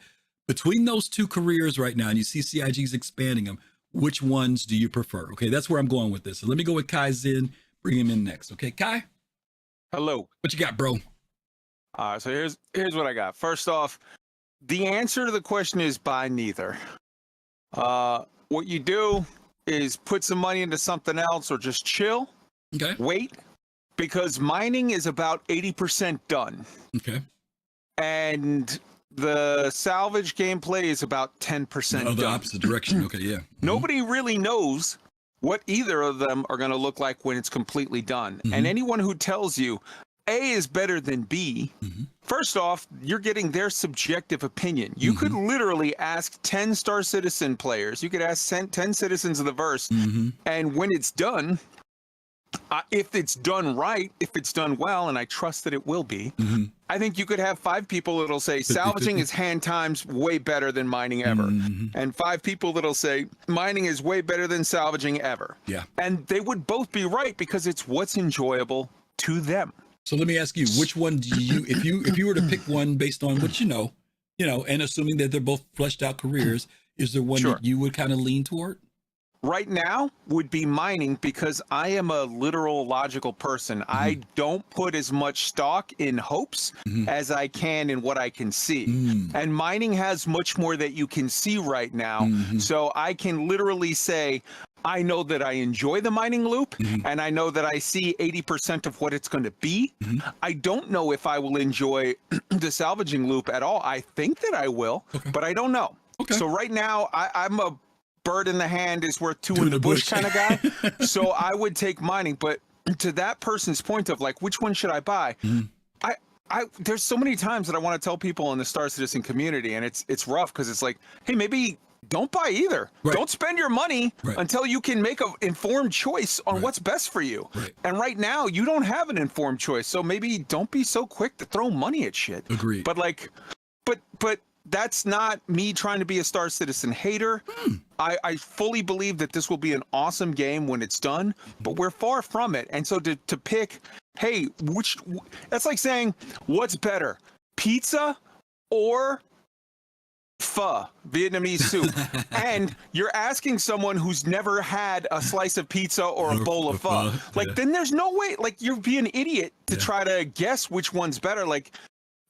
Between those two careers right now, and you see CIG's expanding them, which ones do you prefer? Okay, that's where I'm going with this. So let me go with Kai Zin, bring him in next. Okay, Kai? Hello. What you got, bro? So here's what I got. First off, the answer to the question is buy neither. What you do is put some money into something else or just chill. Okay. Wait, because mining is about 80% done. Okay. And the salvage gameplay is about 10% done. The opposite direction. Okay, yeah. Nobody really knows what either of them are going to look like when it's completely done. And anyone who tells you A is better than B, first off, you're getting their subjective opinion. You could literally ask 10 Star Citizen players, you could ask 10 citizens of the verse, and when it's done, if it's done right, if it's done well, and I trust that it will be, I think you could have 5 people that'll say salvaging is hand times way better than mining ever. And 5 people that'll say mining is way better than salvaging ever. Yeah. And they would both be right because it's what's enjoyable to them. So let me ask you, which one do you, if you were to pick one based on what you know, and assuming that they're both fleshed out careers, is there one that you would kind of lean toward? Right now would be mining because I am a literal logical person. I don't put as much stock in hopes as I can in what I can see. And mining has much more that you can see right now. So I can literally say, I know that I enjoy the mining loop and I know that I see 80% of what it's going to be. I don't know if I will enjoy the salvaging loop at all. I think that I will, but I don't know. So right now I'm a bird in the hand is worth two in the bush kind of guy. So I would take mining, but to that person's point of like, which one should I buy? There's so many times that I want to tell people in the Star Citizen community, and it's rough because it's like, hey, maybe don't buy either. Don't spend your money until you can make an informed choice on what's best for you. And right now, you don't have an informed choice. So maybe don't be so quick to throw money at shit. Agreed. But like, but that's not me trying to be a Star Citizen hater. I fully believe that this will be an awesome game when it's done, but we're far from it. And so to pick, hey, that's like saying, what's better, pizza or pho, Vietnamese soup? And you're asking someone who's never had a slice of pizza or a bowl of pho. Like, then there's no way, like, you'd be an idiot to try to guess which one's better. Like,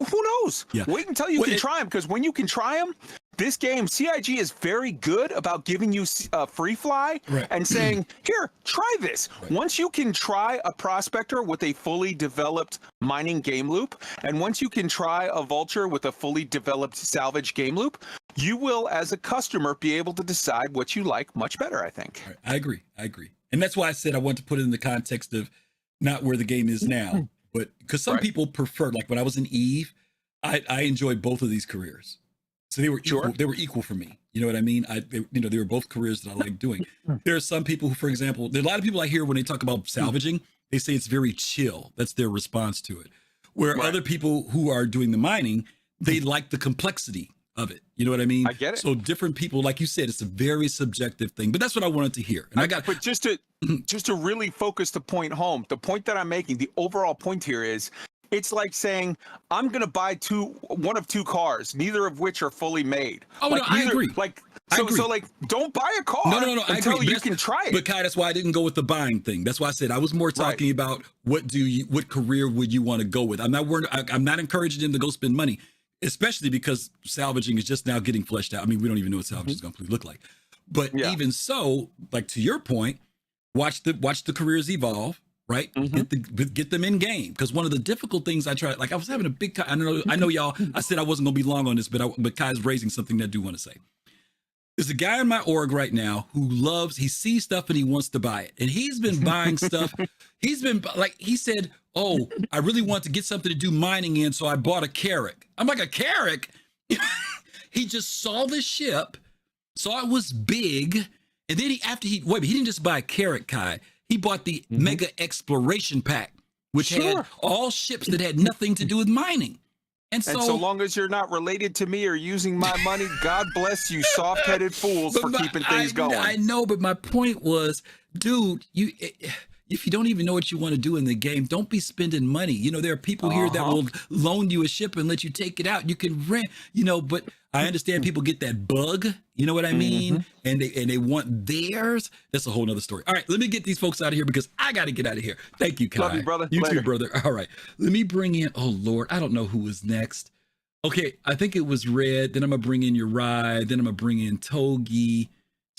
who knows? Wait until you can try them, because when you can try them, this game, CIG is very good about giving you free fly and saying, here, try this. Once you can try a Prospector with a fully developed mining game loop, and once you can try a Vulture with a fully developed salvage game loop, you will, as a customer, be able to decide what you like much better, I think. I agree. And that's why I said I want to put it in the context of not where the game is now, but because some people prefer, like when I was in EVE, I enjoyed both of these careers. So they were equal. They were equal for me. You know what I mean? They were both careers that I like doing. There are some people who, for example, there are a lot of people I hear when they talk about salvaging, they say it's very chill. That's their response to it. Where other people who are doing the mining, they like the complexity of it. You know what I mean? I get it. So different people, like you said, it's a very subjective thing. But that's what I wanted to hear. And but just to really focus the point home, the point that I'm making, the overall point here is, it's like saying, I'm going to buy one of two cars, neither of which are fully made. Oh, like, no, I agree. Like, I agree. So like, don't buy a car no, until you can try it. But Kai, that's why I didn't go with the buying thing. That's why I said I was more talking about what career would you want to go with? I'm not encouraging them to go spend money, especially because salvaging is just now getting fleshed out. I mean, we don't even know what salvage is going to look like. But even so, like to your point, watch the careers evolve. Right, get them in game, because one of the difficult things I tried, like I was having a big, I know y'all. I said I wasn't gonna be long on this, but Kai's raising something that I do want to say. There's a guy in my org right now who he sees stuff and he wants to buy it, and he's been buying stuff. He's been like, he said, "Oh, I really want to get something to do mining in, so I bought a Carrack." I'm like, a Carrack? He just saw the ship, saw it was big, and then he didn't just buy a Carrack, Kai. He bought the Mega Exploration Pack, which had all ships that had nothing to do with mining. And so long as you're not related to me or using my money, God bless you, soft-headed fools, for keeping things going. I know, but my point was, dude, if you don't even know what you want to do in the game, don't be spending money. You know, there are people here that will loan you a ship and let you take it out. You can rent, but I understand people get that bug, you know what I mean? And they want theirs. That's a whole nother story. All right, let me get these folks out of here because I got to get out of here. Thank you, Kai. Love you, brother. You Later. too, brother. All right, let me bring in, oh Lord, I don't know who was next. Okay, I think it was Red. Then I'm going to bring in Uri. Then I'm going to bring in Togi.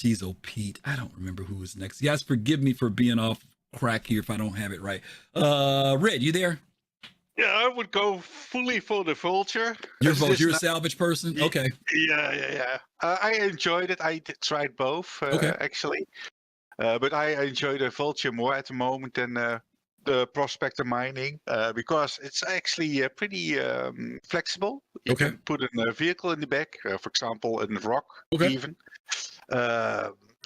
Jeez, oh Pete. I don't remember who was next. You guys, forgive me for being off crack here if I don't have it right. Red, you there? Yeah, I would go fully for the Vulture. You're a salvage person? Okay. Yeah. I enjoyed it. I tried both, actually. But I enjoy the Vulture more at the moment than the Prospector mining because it's actually pretty flexible. You can put a vehicle in the back, for example, in the rock even.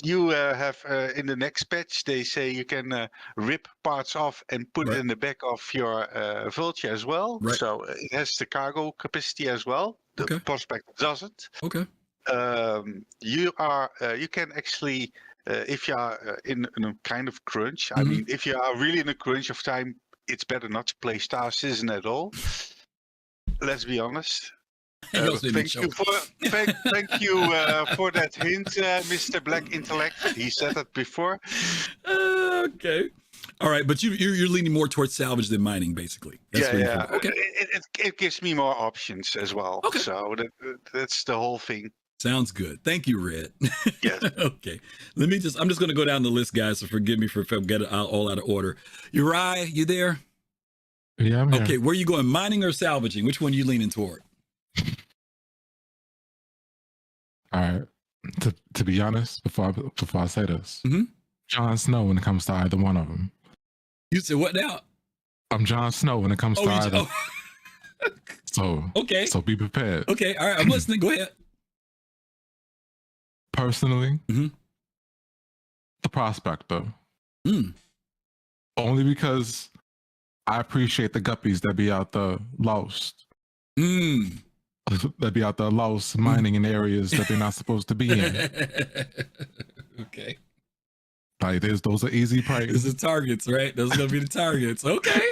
You have in the next patch, they say you can rip parts off and put it in the back of your Vulture as well. Right. So it has the cargo capacity as well. The Prospector doesn't. Okay. You can actually, if you are in a kind of crunch, I mean, if you are really in a crunch of time, it's better not to play Star Citizen at all. Let's be honest. Thank you for that hint, Mr. Black Intellect. He said that before. Okay. All right, but you're leaning more towards salvage than mining, basically. That's Okay. It gives me more options as well. Okay. So that's the whole thing. Sounds good. Thank you, Red. Yes. Okay. I'm just going to go down the list, guys, so forgive me if I get it all out of order. Uri, you there? Yeah, I'm here. Okay, where are you going, mining or salvaging? Which one are you leaning toward? All right. To be honest, before I say this, Jon Snow when it comes to either one of them. You said what now? I'm Jon Snow when it comes to either. So be prepared. Okay, all right, I'm listening. Go ahead. Personally, the Prospector. Only because I appreciate the guppies that be out there lost. They'd be out there lost mining in areas that they're not supposed to be in. Okay. Like those are easy prey. Those are targets, right? Those are gonna be the targets. Okay.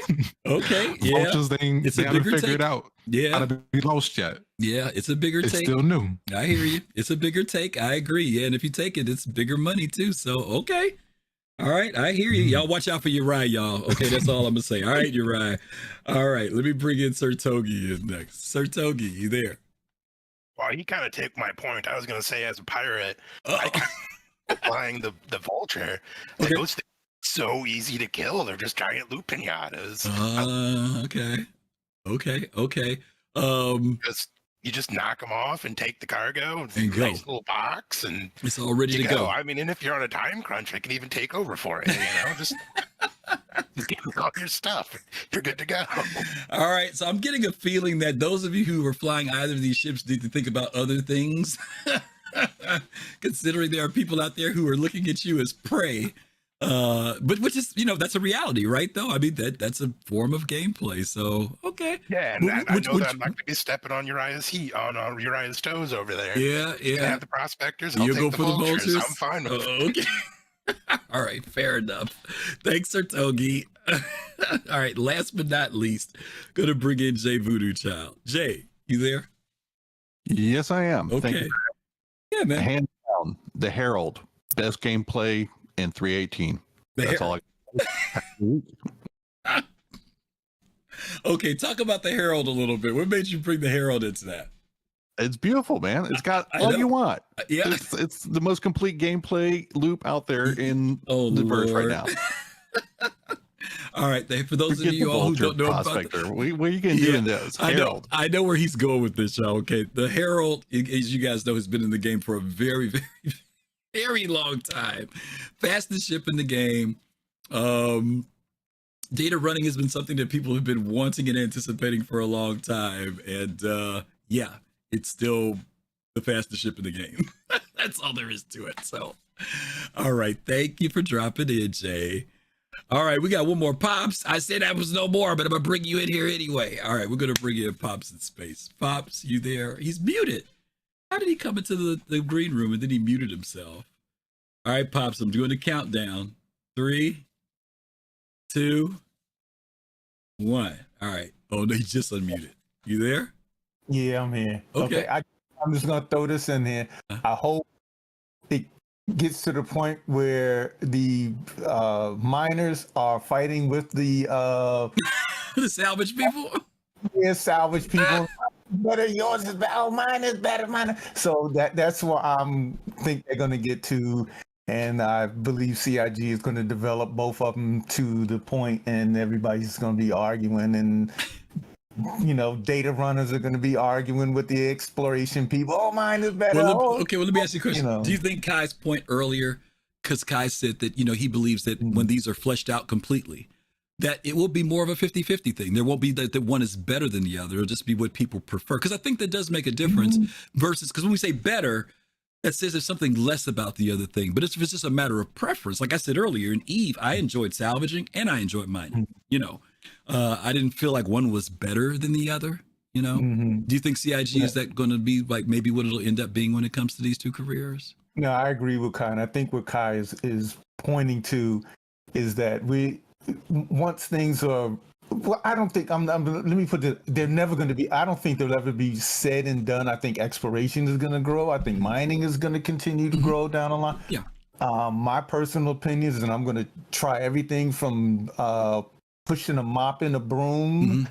Okay. Yeah. Vultures, they haven't figured out how to be lost yet. Yeah, it's a bigger take. It's still new. I hear you. It's a bigger take. I agree. Yeah, and if you take it, it's bigger money too. So okay. All right, I hear you. Y'all watch out for Uriah, y'all. Okay, that's all I'm gonna say. All right, Uriah. All right, let me bring in Sir Togi in next. Sir Togi, you there? Well, he kind of took my point. I was gonna say, as a pirate, flying the Vulture, like, those things are so easy to kill. They're just giant loot pinatas. Okay. You just knock them off and take the cargo and go. nice little box, and it's all ready to go. I mean, and if you're on a time crunch, I can even take over for it. Just give me all your stuff. You're good to go. All right. So I'm getting a feeling that those of you who are flying either of these ships need to think about other things, considering there are people out there who are looking at you as prey. But which is, that's a reality, right? Though, I mean, that's a form of gameplay. So, okay. Yeah, and I know that I'm not going to be stepping on Uriah's Uriah's toes over there. Yeah. Have the prospectors. I'll You'll take go for the vultures. I'm fine with it. Okay. All right, fair enough. Thanks, Sir Togi. All right, last but not least, gonna bring in Jay Voodoo Child. Jay, you there? Yes, I am. Okay. Thank you. Yeah, man. Hands down, the Herald, best gameplay in 318. That's all I. Okay, talk about the Herald a little bit. What made you bring the Herald into that? It's beautiful, man. It's got all you want. Yeah, it's the most complete gameplay loop out there in the verse right now. All right, for those of you all who don't know Prospector, about what are you gonna do in this? Herald. I know where he's going with this, y'all. Okay, the Herald, as you guys know, has been in the game for a very, very, very long time. Fastest ship in the game. Data running has been something that people have been wanting and anticipating for a long time, and it's still the fastest ship in the game. That's all there is to it. So, all right, thank you for dropping in, Jay. All right, we got one more. Pops, I said that was no more, but I'm going to bring you in here anyway. All right, we're going to bring in Pops in space. Pops, you there? He's muted. How did he come into the green room and then he muted himself? All right, Pops, I'm doing the countdown. 3, 2, 1. All right. Oh, no, he just unmuted. You there? Yeah, I'm here. Okay. I'm just going to throw this in here. I hope it gets to the point where the miners are fighting with the the salvage people. Yeah, salvage people. Better yours is better. Oh, mine is better. Mine. So that's what I'm think they're going to get to, and I believe CIG is going to develop both of them to the point, and everybody's going to be arguing, and data runners are going to be arguing with the exploration people. Oh, mine is better. Well, let me ask you a question. Do you think Kai's point earlier, because Kai said that, he believes that when these are fleshed out completely, that it will be more of a 50-50 thing. There won't be that one is better than the other. It'll just be what people prefer. Because I think that does make a difference versus, because when we say better, that says there's something less about the other thing. But it's just a matter of preference. Like I said earlier, in Eve, I enjoyed salvaging and I enjoyed mining. I didn't feel like one was better than the other. Do you think CIG is that going to be like maybe what it'll end up being when it comes to these two careers? No, I agree with Kai. And I think what Kai is pointing to is that once things are, well, I don't think let me put it, they're never going to be, I don't think they'll ever be said and done. I think exploration is going to grow. I think mining is going to continue to grow down the line. Yeah. My personal opinion is, and I'm going to try everything from pushing a mop in a broom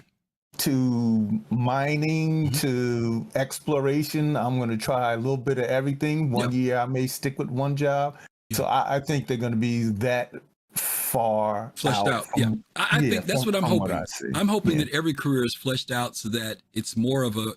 to mining to exploration. I'm going to try a little bit of everything. One year I may stick with one job. So I think they're going to be that far fleshed out. I think that's what I'm hoping. I'm hoping that every career is fleshed out so that it's more of a,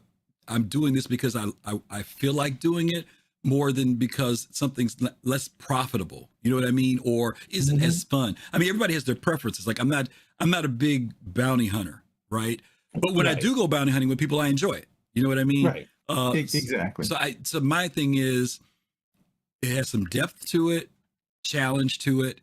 I'm doing this because I feel like doing it more than because something's less profitable. You know what I mean? Or isn't as fun. I mean, everybody has their preferences. Like I'm not a big bounty hunter, right? But when I do go bounty hunting with people, I enjoy it. You know what I mean? Right. Exactly. So my thing is, it has some depth to it, challenge to it.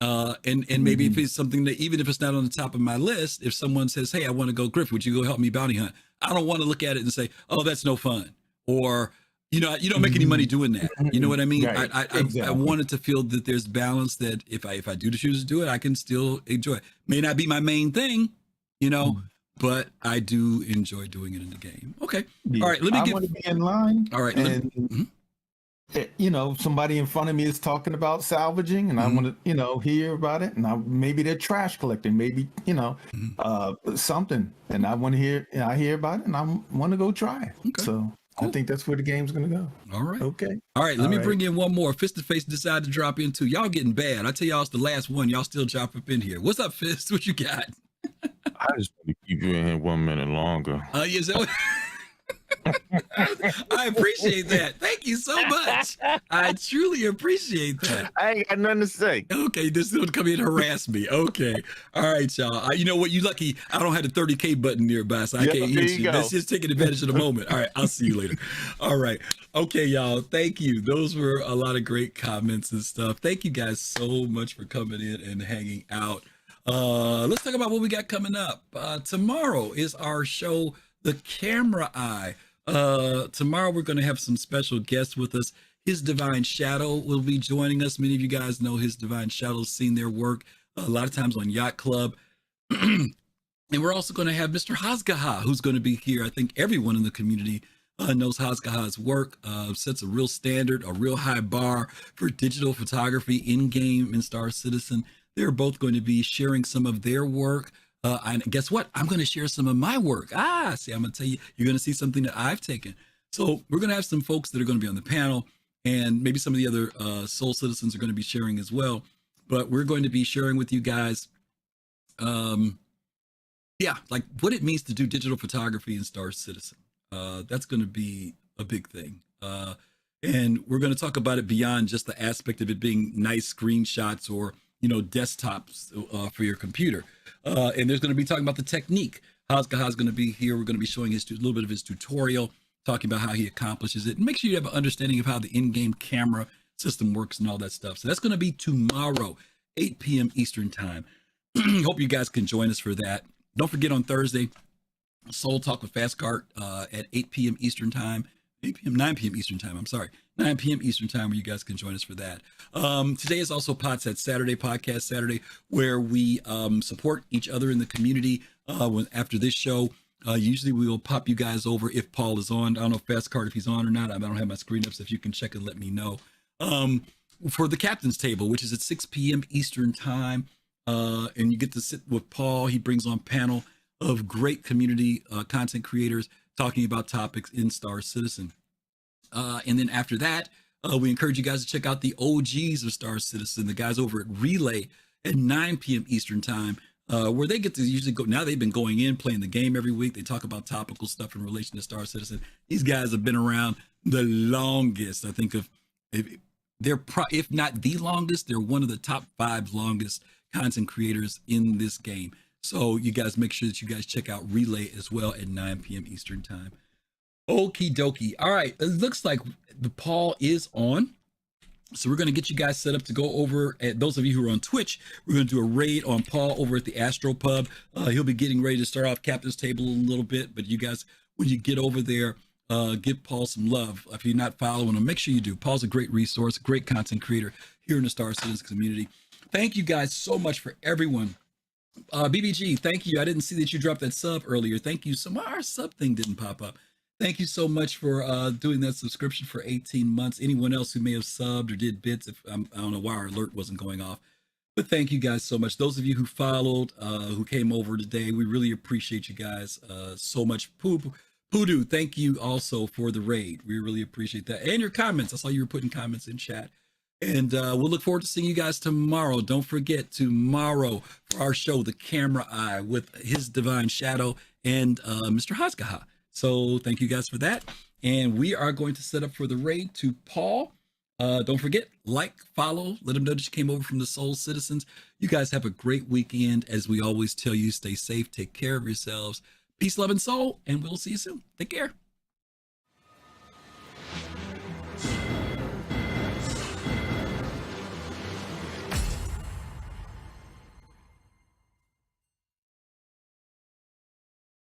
And maybe if it's something that, even if it's not on the top of my list, if someone says, hey, I want to go, Griff, would you go help me bounty hunt? I don't want to look at it and say, oh, that's no fun. Or, you don't make any money doing that. You know what I mean? Right. I wanted to feel that there's balance, that if I do choose to do it, I can still enjoy it. May not be my main thing, but I do enjoy doing it in the game. Okay. Yeah. All right. I want to be in line. All right. And somebody in front of me is talking about salvaging, and I want to, hear about it. And maybe they're trash collecting, maybe, something. And I want to hear. I hear about it, and I want to go try it. Okay. So cool. I think that's where the game's going to go. All right. Okay. All right. Let me bring in one more. Fist to Face decided to drop in too. Y'all getting bad. I tell y'all, it's the last one. Y'all still drop up in here. What's up, Fist? What you got? I just want to keep you in here 1 minute longer. Yes. I appreciate that. Thank you so much. I truly appreciate that. I ain't got nothing to say. Okay, this is gonna come in and harass me. Okay. All right, y'all. You know what? You lucky I don't have the 30K button nearby, so I can't hit you. That's just taking advantage of the moment. All right, I'll see you later. All right. Okay, y'all. Thank you. Those were a lot of great comments and stuff. Thank you guys so much for coming in and hanging out. Let's talk about what we got coming up. Tomorrow is our show, The Camera Eye. Tomorrow we're going to have some special guests with us. His Divine Shadow will be joining us. Many of you guys know His Divine Shadow's seen their work a lot of times on Yacht Club. And we're also going to have Mr. Hazgaha, who's going to be here. I think everyone in the community knows Hazgaha's work, sets a real standard, a real high bar for digital photography in-game in Star Citizen. They're both going to be sharing some of their work. And guess what? I'm going to share some of my work. See, I'm going to tell you, you're going to see something that I've taken. So we're going to have some folks that are going to be on the panel, and maybe some of the other Soul Citizens are going to be sharing as well. But we're going to be sharing with you guys, like what it means to do digital photography in Star Citizen. That's going to be a big thing. And we're going to talk about it beyond just the aspect of it being nice screenshots or, desktops for your computer. And there's going to be talking about the technique. Hazgaha's going to be here. We're going to be showing a little bit of his tutorial, talking about how he accomplishes it. And make sure you have an understanding of how the in-game camera system works and all that stuff. So that's going to be tomorrow, 8 p.m. Eastern time. Hope you guys can join us for that. Don't forget on Thursday, Soul Talk with Fastcart at 8 p.m. Eastern time. 9 p.m. Eastern time. I'm sorry. 9 p.m. Eastern time, where you guys can join us for that. Today is also Podset Saturday, Podcast Saturday, where we support each other in the community. After this show, usually we will pop you guys over if Paul is on. I don't know if Fastcart, if he's on or not. I don't have my screen up, so if you can check and let me know. For the Captain's Table, which is at 6 p.m. Eastern time, and you get to sit with Paul. He brings on panel of great community content creators talking about topics in Star Citizen. And then after that, we encourage you guys to check out the OGs of Star Citizen, the guys over at Relay at 9 p.m. Eastern time, where they get to usually go. Now they've been going in, playing the game every week. They talk about topical stuff in relation to Star Citizen. These guys have been around the longest. I think if not the longest, they're one of the top 5 longest content creators in this game. So you guys make sure that you guys check out Relay as well at 9 p.m. Eastern time. Okie dokie. All right. It looks like the Paul is on. So we're going to get you guys set up to go over, at those of you who are on Twitch, we're going to do a raid on Paul over at the Astro Pub. He'll be getting ready to start off Captain's Table a little bit, but you guys, when you get over there, give Paul some love. If you're not following him, make sure you do. Paul's a great resource, a great content creator here in the Star Citizen community. Thank you guys so much for everyone. BBG, thank you. I didn't see that you dropped that sub earlier. Thank you so much. Our sub thing didn't pop up. Thank you so much for doing that subscription for 18 months. Anyone else who may have subbed or did bits, I don't know why our alert wasn't going off. But thank you guys so much. Those of you who followed, who came over today, we really appreciate you guys so much. Poodoo, thank you also for the raid. We really appreciate that. And your comments. I saw you were putting comments in chat. And we'll look forward to seeing you guys tomorrow. Don't forget, tomorrow for our show, The Camera Eye, with His Divine Shadow and Mr. Hazgaha. So thank you guys for that. And we are going to set up for the raid to Paul. Don't forget, follow, let them know that you came over from the Soul Citizens. You guys have a great weekend. As we always tell you, stay safe, take care of yourselves. Peace, love, and soul, and we'll see you soon. Take care.